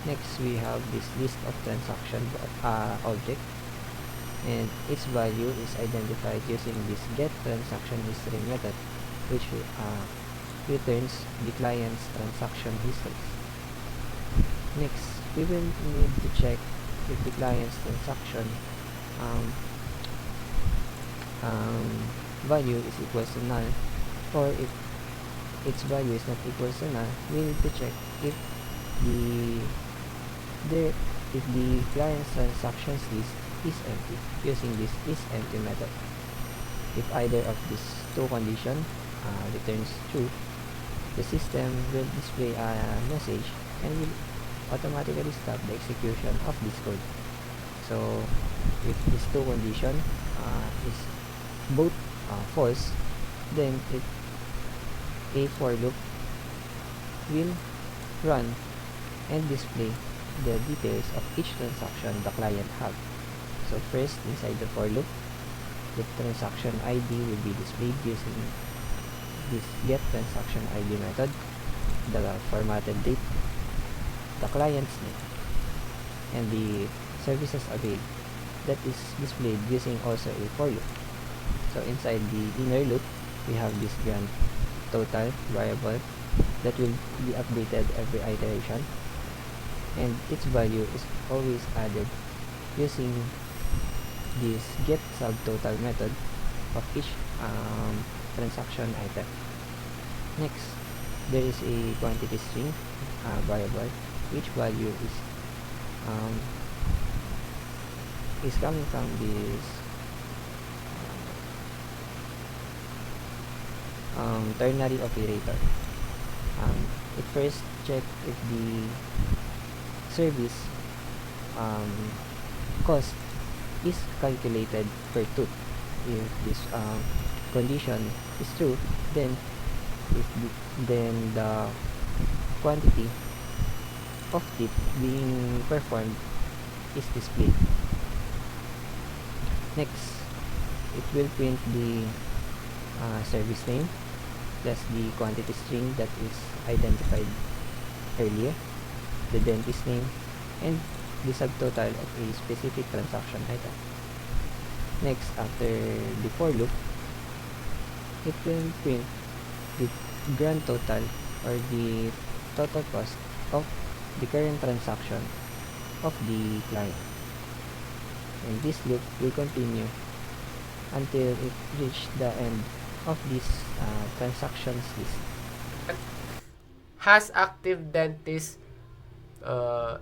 Next, we have this list of transaction object, and its value is identified using this get transaction history method, which returns the client's transaction history. Next, we will need to check if the client's transaction um, value is equals to null, or if its value is not equals to null, we need to check if the client's transactions list is empty using this is empty method. If either of these two conditions returns true, the system will display a message and will automatically stop the execution of this code. So if these two conditions is both false, then a for loop will run and display the details of each transaction the client have. So first, inside the for loop, the transaction ID will be displayed using this get transaction ID method, the formatted date, the client's name, and the services availed that is displayed using also a for loop. So inside the inner loop, we have this grand total variable that will be updated every iteration, and its value is always added using this get subtotal method of each transaction item. Next, there is a quantity string variable which value is coming from this ternary operator. It first check if the service cost is calculated per tooth. If this condition is true, then the quantity of tip being performed is displayed. Next, it will print the service name plus the quantity string that is identified earlier, the dentist name, and the subtotal of a specific transaction item. Next, after the for loop, it will print the grand total or the total cost of the current transaction of the client. And this loop will continue until it reaches the end of this transactions list. Has active dentist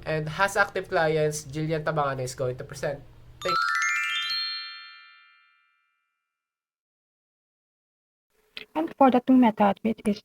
and has active clients, Jilllian Tabanganay is going to present. Thank And for the two methods, which is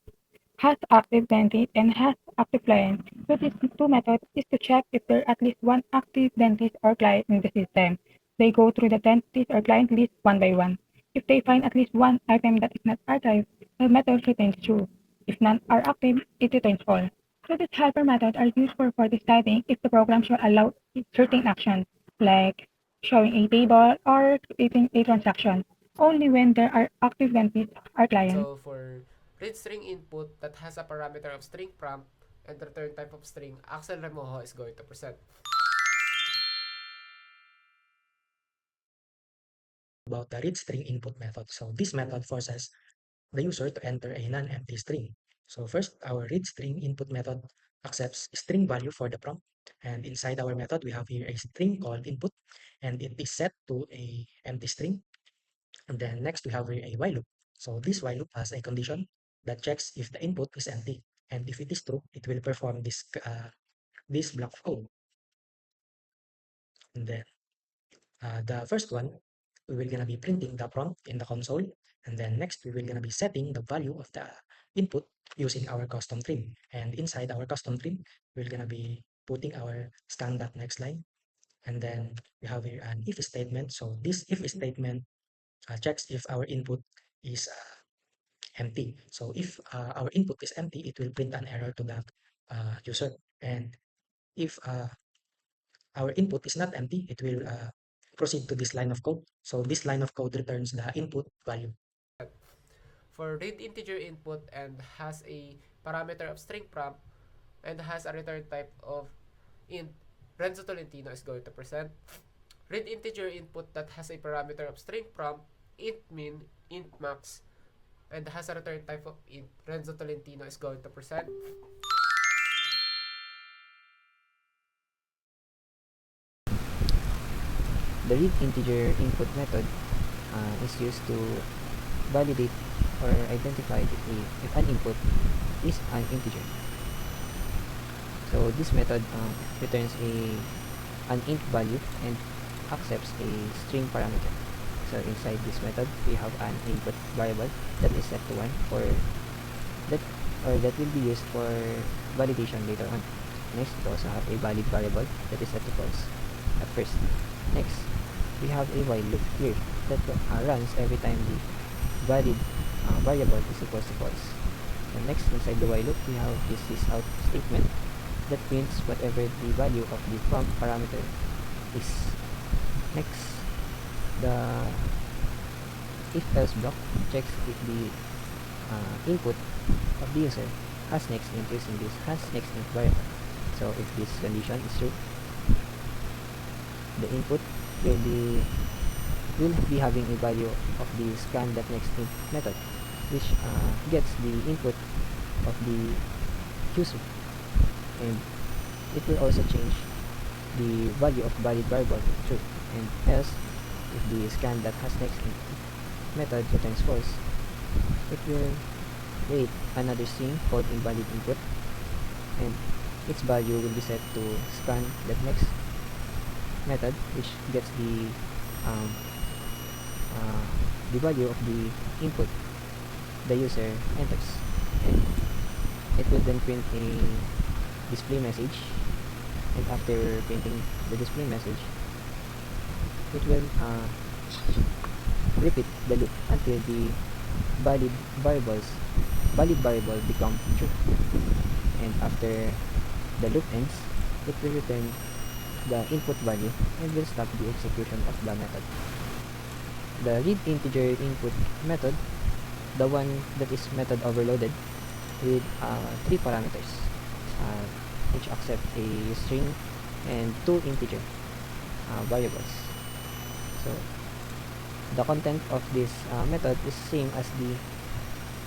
has active dentist and has active client. So these two methods is to check if there are at least one active dentist or client in the system. They go through the dentist or client list one by one. If they find at least one item that is not archived, the method returns true. If none are active, it returns false. So these helper methods are useful for deciding if the program should allow certain actions, like showing a table or creating a transaction, only when there are active dentists or clients. So for read string input that has a parameter of string prompt and return type of string, Axel Remojo is going to present. About the read string input method. So this method forces the user to enter a non-empty string. So first, our read string input method accepts string value for the prompt. And inside our method, we have here a string called input, and it is set to a empty string. And then next, we have here a while loop. So this while loop has a condition that checks if the input is empty. And if it is true, it will perform this block of code. And then the first one, we will gonna be printing the prompt in the console, and then next we will gonna be setting the value of the input using our custom trim. And inside our custom trim, we're gonna be putting our scan.next line, And then we have here an if statement. So this if statement checks if our input is empty. So if our input is empty, it will print an error to the user. And if our input is not empty, it will proceed to this line of code. So this line of code returns the input value. For read integer input and has a parameter of string prompt and has a return type of int, Renzo Tolentino is going to present. Read integer input that has a parameter of string prompt, int min, int max, and has a return type of int, Renzo Tolentino is going to present. The read integer input method is used to validate or identify if an input is an integer. So this method returns an int value and accepts a string parameter. So inside this method, we have an input variable that is set to 1 that will be used for validation later on. Next, we also have a valid variable that is set to false at first. Next, we have a while loop here that runs every time the valid variable is equals to false. And next, inside the while loop, we have this sysout statement that prints whatever the value of the prompt parameter is. Next, the if else block checks if the input of the user has next int using this has next int variable. So if this condition is true, the input will be having a value of the scan.nextInt method, which gets the input of the user, and it will also change the value of valid variable to true, and else if the scan.hasNextInt method returns false, it will create another string called invalid input, and its value will be set to scan.next method, which gets the value of the input the user enters, and it will then print a display message, and after printing the display message, it will repeat the loop until the valid variable become true, and after the loop ends, it will return the input value and will stop the execution of the method. The read integer input method, the one that is method overloaded with 3 parameters, which accept a string and 2 integer variables. So the content of this method is same as the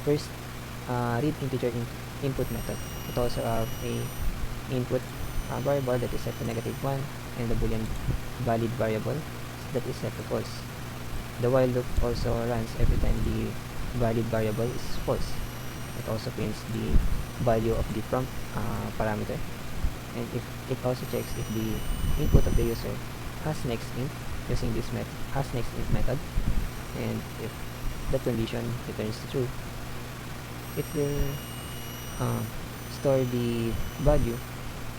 first read integer input method. It also have a input variable that is set to -1 and the boolean valid variable that is set to false. The while loop also runs every time the valid variable is false. It also prints the value of the prompt parameter, and if it also checks if the input of the user has next int using this has next int method, and if that condition returns true, it will store the value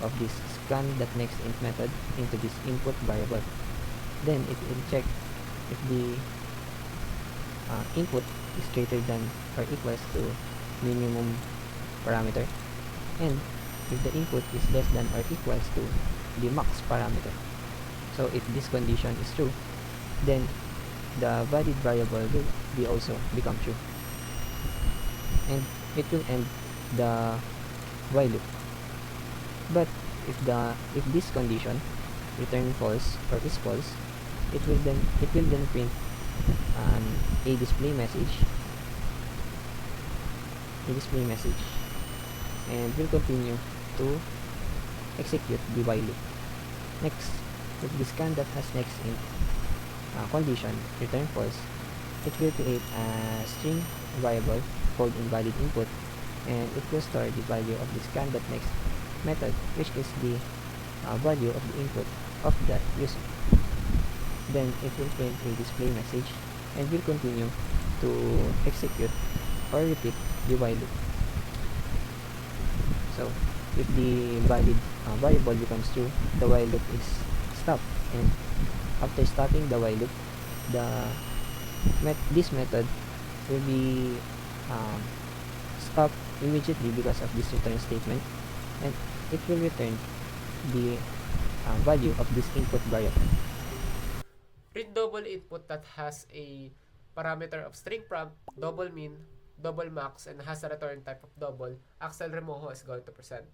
of this scan.nextInt method into this input variable. Then it will check if the input is greater than or equals to minimum parameter, and if the input is less than or equals to the max parameter. So if this condition is true, then the valid variable will also become true, and it will end the while loop. But if this condition return false or is false, it will then print a display message and will continue to execute the while loop. Next, if the scan.hasNextInt condition return false, it will create a string variable called invalid input, and it will store the value of the scan.next method, which is the value of the input of the user. Then it will print a display message and will continue to execute or repeat the while loop. So if the valid variable becomes true, the while loop is stop. And after stopping the while loop, this method will be stopped immediately because of this return statement, and it will return the value of this input variable. Read double input that has a parameter of string prompt, double min, double max, and has a return type of double. Axel Remojo is going to present.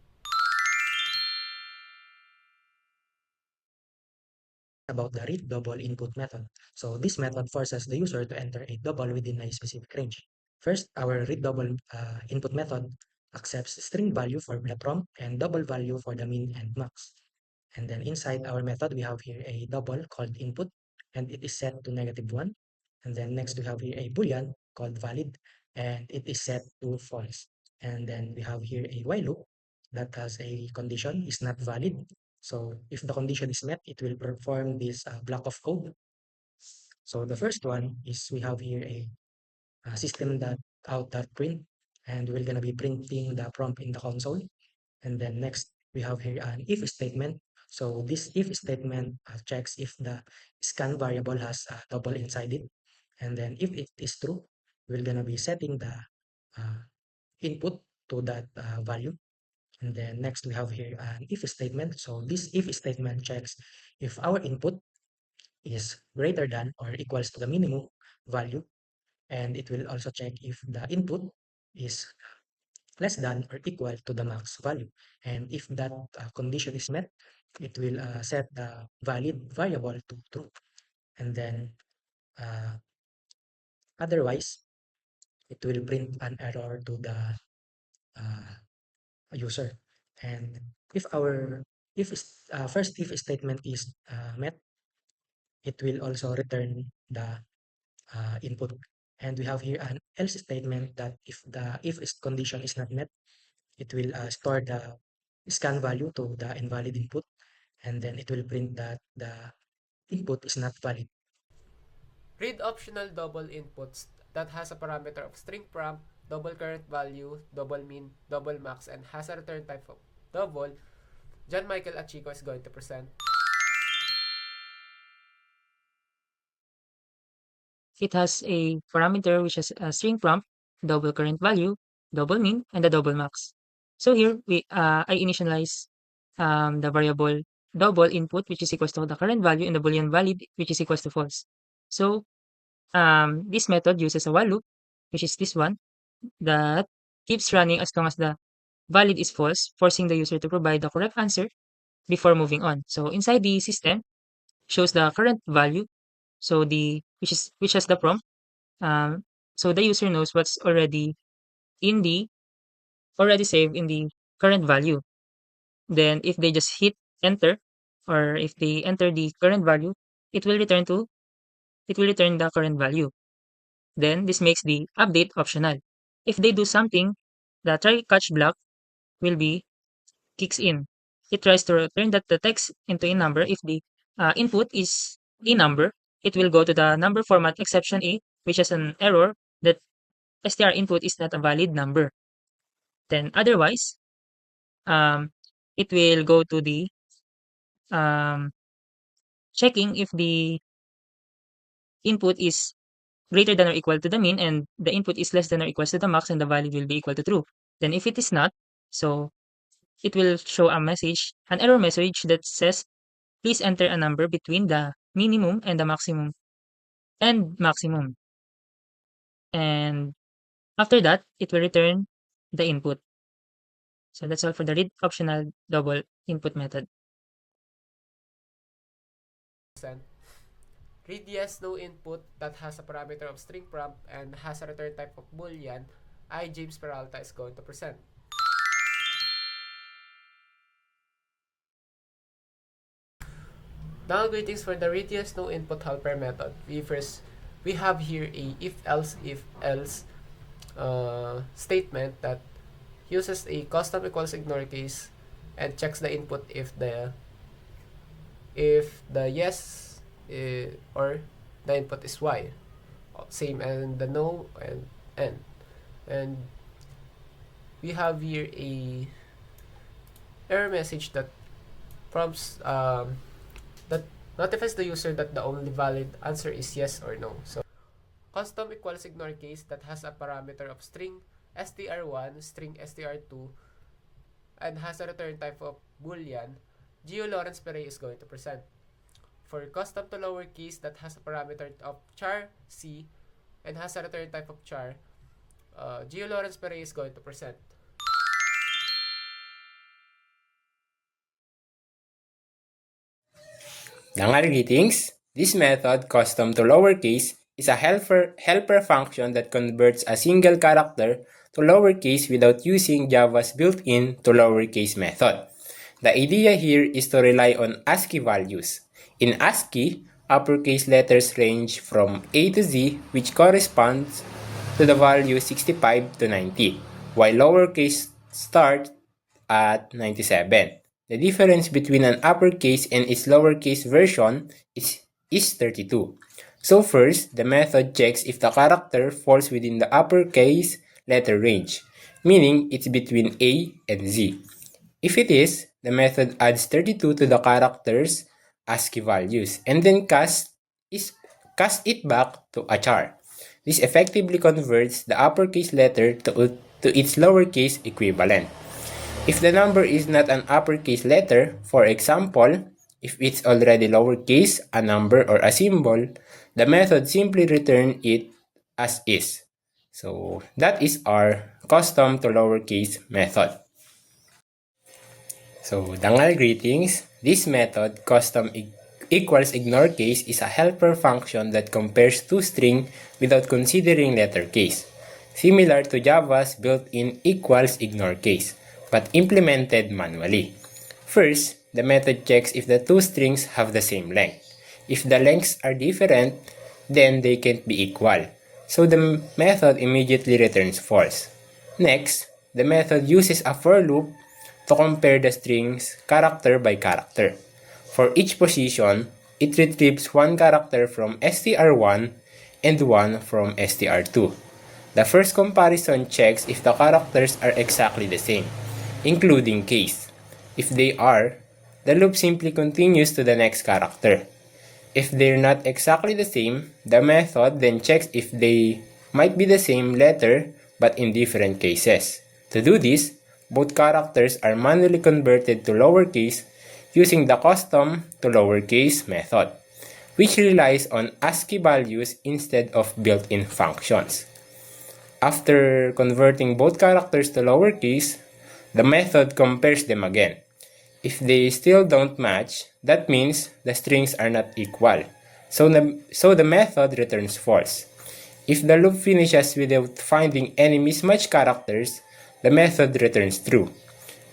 About the read double input method. So this method forces the user to enter a double within a specific range. First, our read double input method accepts string value for the prompt and double value for the min and max. And then inside our method, we have here a double called input, and it is set to -1. And then next we have here a boolean called valid, and it is set to false. And then we have here a while loop that has a condition is not valid. So if the condition is met, it will perform this block of code. So the first one is we have here a system.out.print, and we're gonna be printing the prompt in the console. And then next we have here an if statement. So this if statement checks if the scan variable has a double inside it. And then if it is true, we're gonna be setting the uh, input to that value. And then next we have here an if statement. So this if statement checks if our input is greater than or equals to the minimum value, and it will also check if the input is less than or equal to the max value. And if that condition is met, it will set the valid variable to true. And then otherwise, it will print an error to the uh, user. And if our first if statement is met, it will also return the input. And we have here an else statement that if the if condition is not met, it will store the scan value to the invalid input, and then it will print that the input is not valid. Read optional double inputs that has a parameter of string prompt, double current value, double min, double max, and has a return type of double. John Michael Atchico is going to present. It has a parameter which has a string prompt, double current value, double min, and the double max. So here I initialize the variable double input, which is equals to the current value, and the boolean valid, which is equals to false. So this method uses a while loop, which is this one, that keeps running as long as the valid is false, forcing the user to provide the correct answer before moving on. So inside the system shows the current value, so which has the prompt. Um, so the user knows what's in the already saved in the current value. Then if they just hit enter, or if they enter the current value, it will return the current value. Then this makes the update optional. If they do something, the try catch block will be kicks in. It tries to return that the text into a number. If the input is a number, it will go to the number format exception A, which has an error that str input is not a valid number. Then otherwise, um, it will go to the um, checking if the input is greater than or equal to the mean, and the input is less than or equals to the max, and the value will be equal to true. Then if it is not, so it will show an error message that says, please enter a number between the minimum and the maximum And after that, it will return the input. So that's all for the read optional double input method. Read yes no input that has a parameter of string prompt and has a return type of boolean. James Peralta is going to present. Now greetings for the read yes no input helper method. We have here a if else statement that uses a custom equals ignore case and checks the input if the yes or the input is y, same and the no and n. And we have here a error message that prompts that notifies the user that the only valid answer is yes or no. So custom equals ignore case that has a parameter of string str1, string str2, and has a return type of boolean, Jio Lawrence Perey is going to present. For custom to lowercase that has a parameter of char c and has a return type of char, Jio Lawrence Perey is going to present. Greetings. This method, custom to lowercase, is a helper function that converts a single character to lowercase without using Java's built-in to lowercase method. The idea here is to rely on ASCII values. In ASCII, uppercase letters range from A to Z, which corresponds to the value 65 to 90, while lowercase start at 97. The difference between an uppercase and its lowercase version is 32. So first, the method checks if the character falls within the uppercase letter range, meaning it's between A and Z. If it is, the method adds 32 to the character's ASCII values and then casts it back to a char. This effectively converts the uppercase letter to its lowercase equivalent. If the number is not an uppercase letter, for example, if it's already lowercase, a number, or a symbol, the method simply returns it as is. So that is our custom to lowercase method. So greetings. This method, custom equals ignore case, is a helper function that compares two strings without considering letter case, similar to Java's built-in equals ignore case, but implemented manually. First, the method checks if the two strings have the same length. If the lengths are different, then they can't be equal. So the method immediately returns false. Next, the method uses a for loop to compare the strings character by character. For each position, it retrieves one character from str1 and one from str2. The first comparison checks if the characters are exactly the same, including case. If they are, the loop simply continues to the next character. If they're not exactly the same, the method then checks if they might be the same letter but in different cases. To do this, both characters are manually converted to lowercase using the custom to lowercase method, which relies on ASCII values instead of built-in functions. After converting both characters to lowercase, the method compares them again. If they still don't match, that means the strings are not equal. So the method returns false. If the loop finishes without finding any mismatched characters, the method returns true,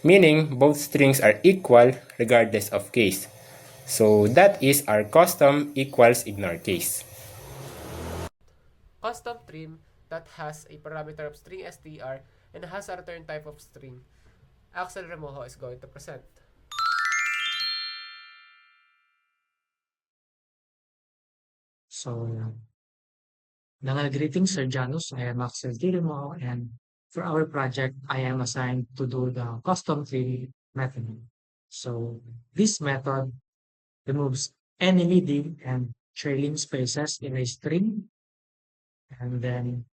meaning both strings are equal regardless of case. So that is our custom equals ignore case. Custom trim that has a parameter of string str and has a return type of string, Axel Remojo is going to present. So, greetings, Sir Janus. I am Axel Remojo, and for our project, I am assigned to do the custom tree method. So, this method removes any leading and trailing spaces in a string, and then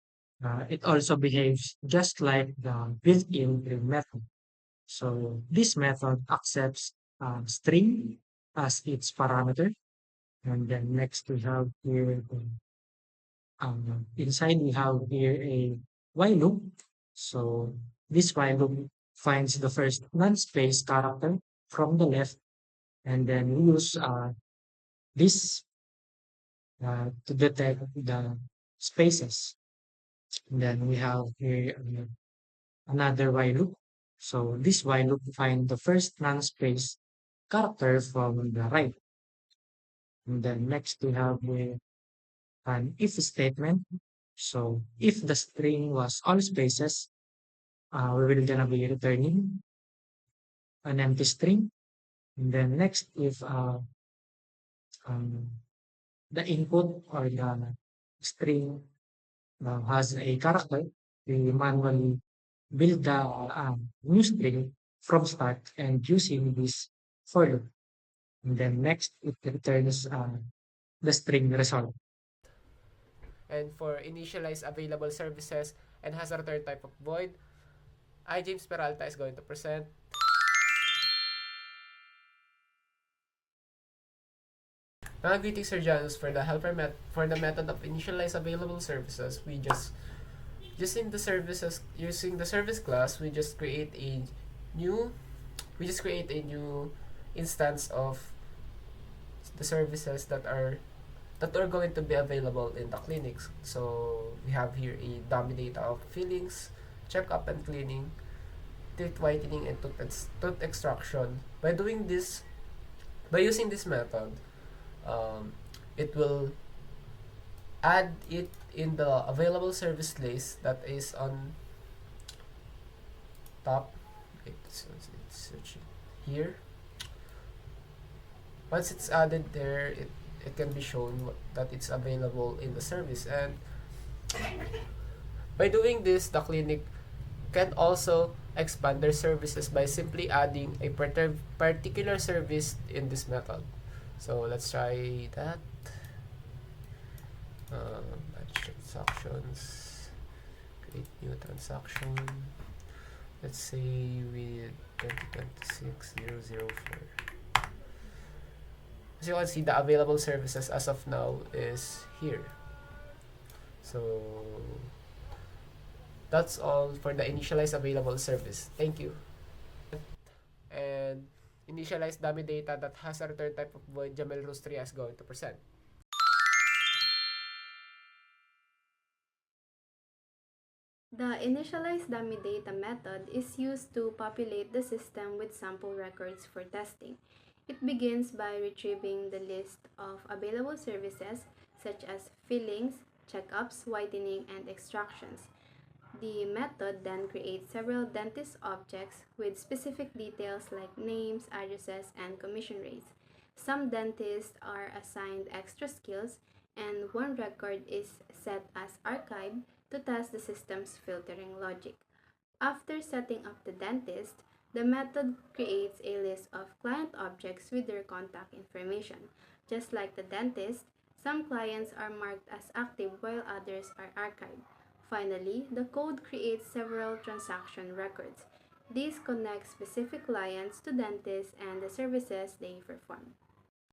it also behaves just like the built-in tree method. So, this method accepts string as its parameter, and then next we have here inside we have here a while loop. So this while loop finds the first non-space character from the left, and then we use this to detect the spaces. And then we have here another while loop. So this while loop finds the first non-space character from the right. And then next we have here an if statement. So if the string was all spaces, we will gonna be returning an empty string. And then next, if um, the input or the string has a character, we manually build the new string from start and using this for loop. And then next, it returns the string result. And for initialize available services and has a return type of void, I, James Peralta, is going to present. Greetings, Sir Janus. For the for the method of initialize available services, we just using the service class, we just create a new instance of the services that are going to be available in the clinics. So we have here a dummy data of fillings, checkup and cleaning, teeth whitening, and tooth extraction. By using this method, it will add it in the available service list that is on top. It's searching here. Once it's added there, it can be shown that it's available in the service. And by doing this, the clinic can also expand their services by simply adding a particular service in this method. So let's try that. Batch transactions, create new transaction. Let's say with 2026-004. As you can see, the available services as of now is here. So that's all for the initialize available service. Thank you. And initialize dummy data that has a return type of void, Jamelle Rustria is going to present. The initialize dummy data method is used to populate the system with sample records for testing. It begins by retrieving the list of available services such as fillings, checkups, whitening, and extractions. The method then creates several dentist objects with specific details like names, addresses, and commission rates. Some dentists are assigned extra skills, and one record is set as archive to test the system's filtering logic. After setting up the dentist, the method creates a list of client objects with their contact information. Just like the dentist, some clients are marked as active while others are archived. Finally, the code creates several transaction records. These connect specific clients to dentists and the services they perform.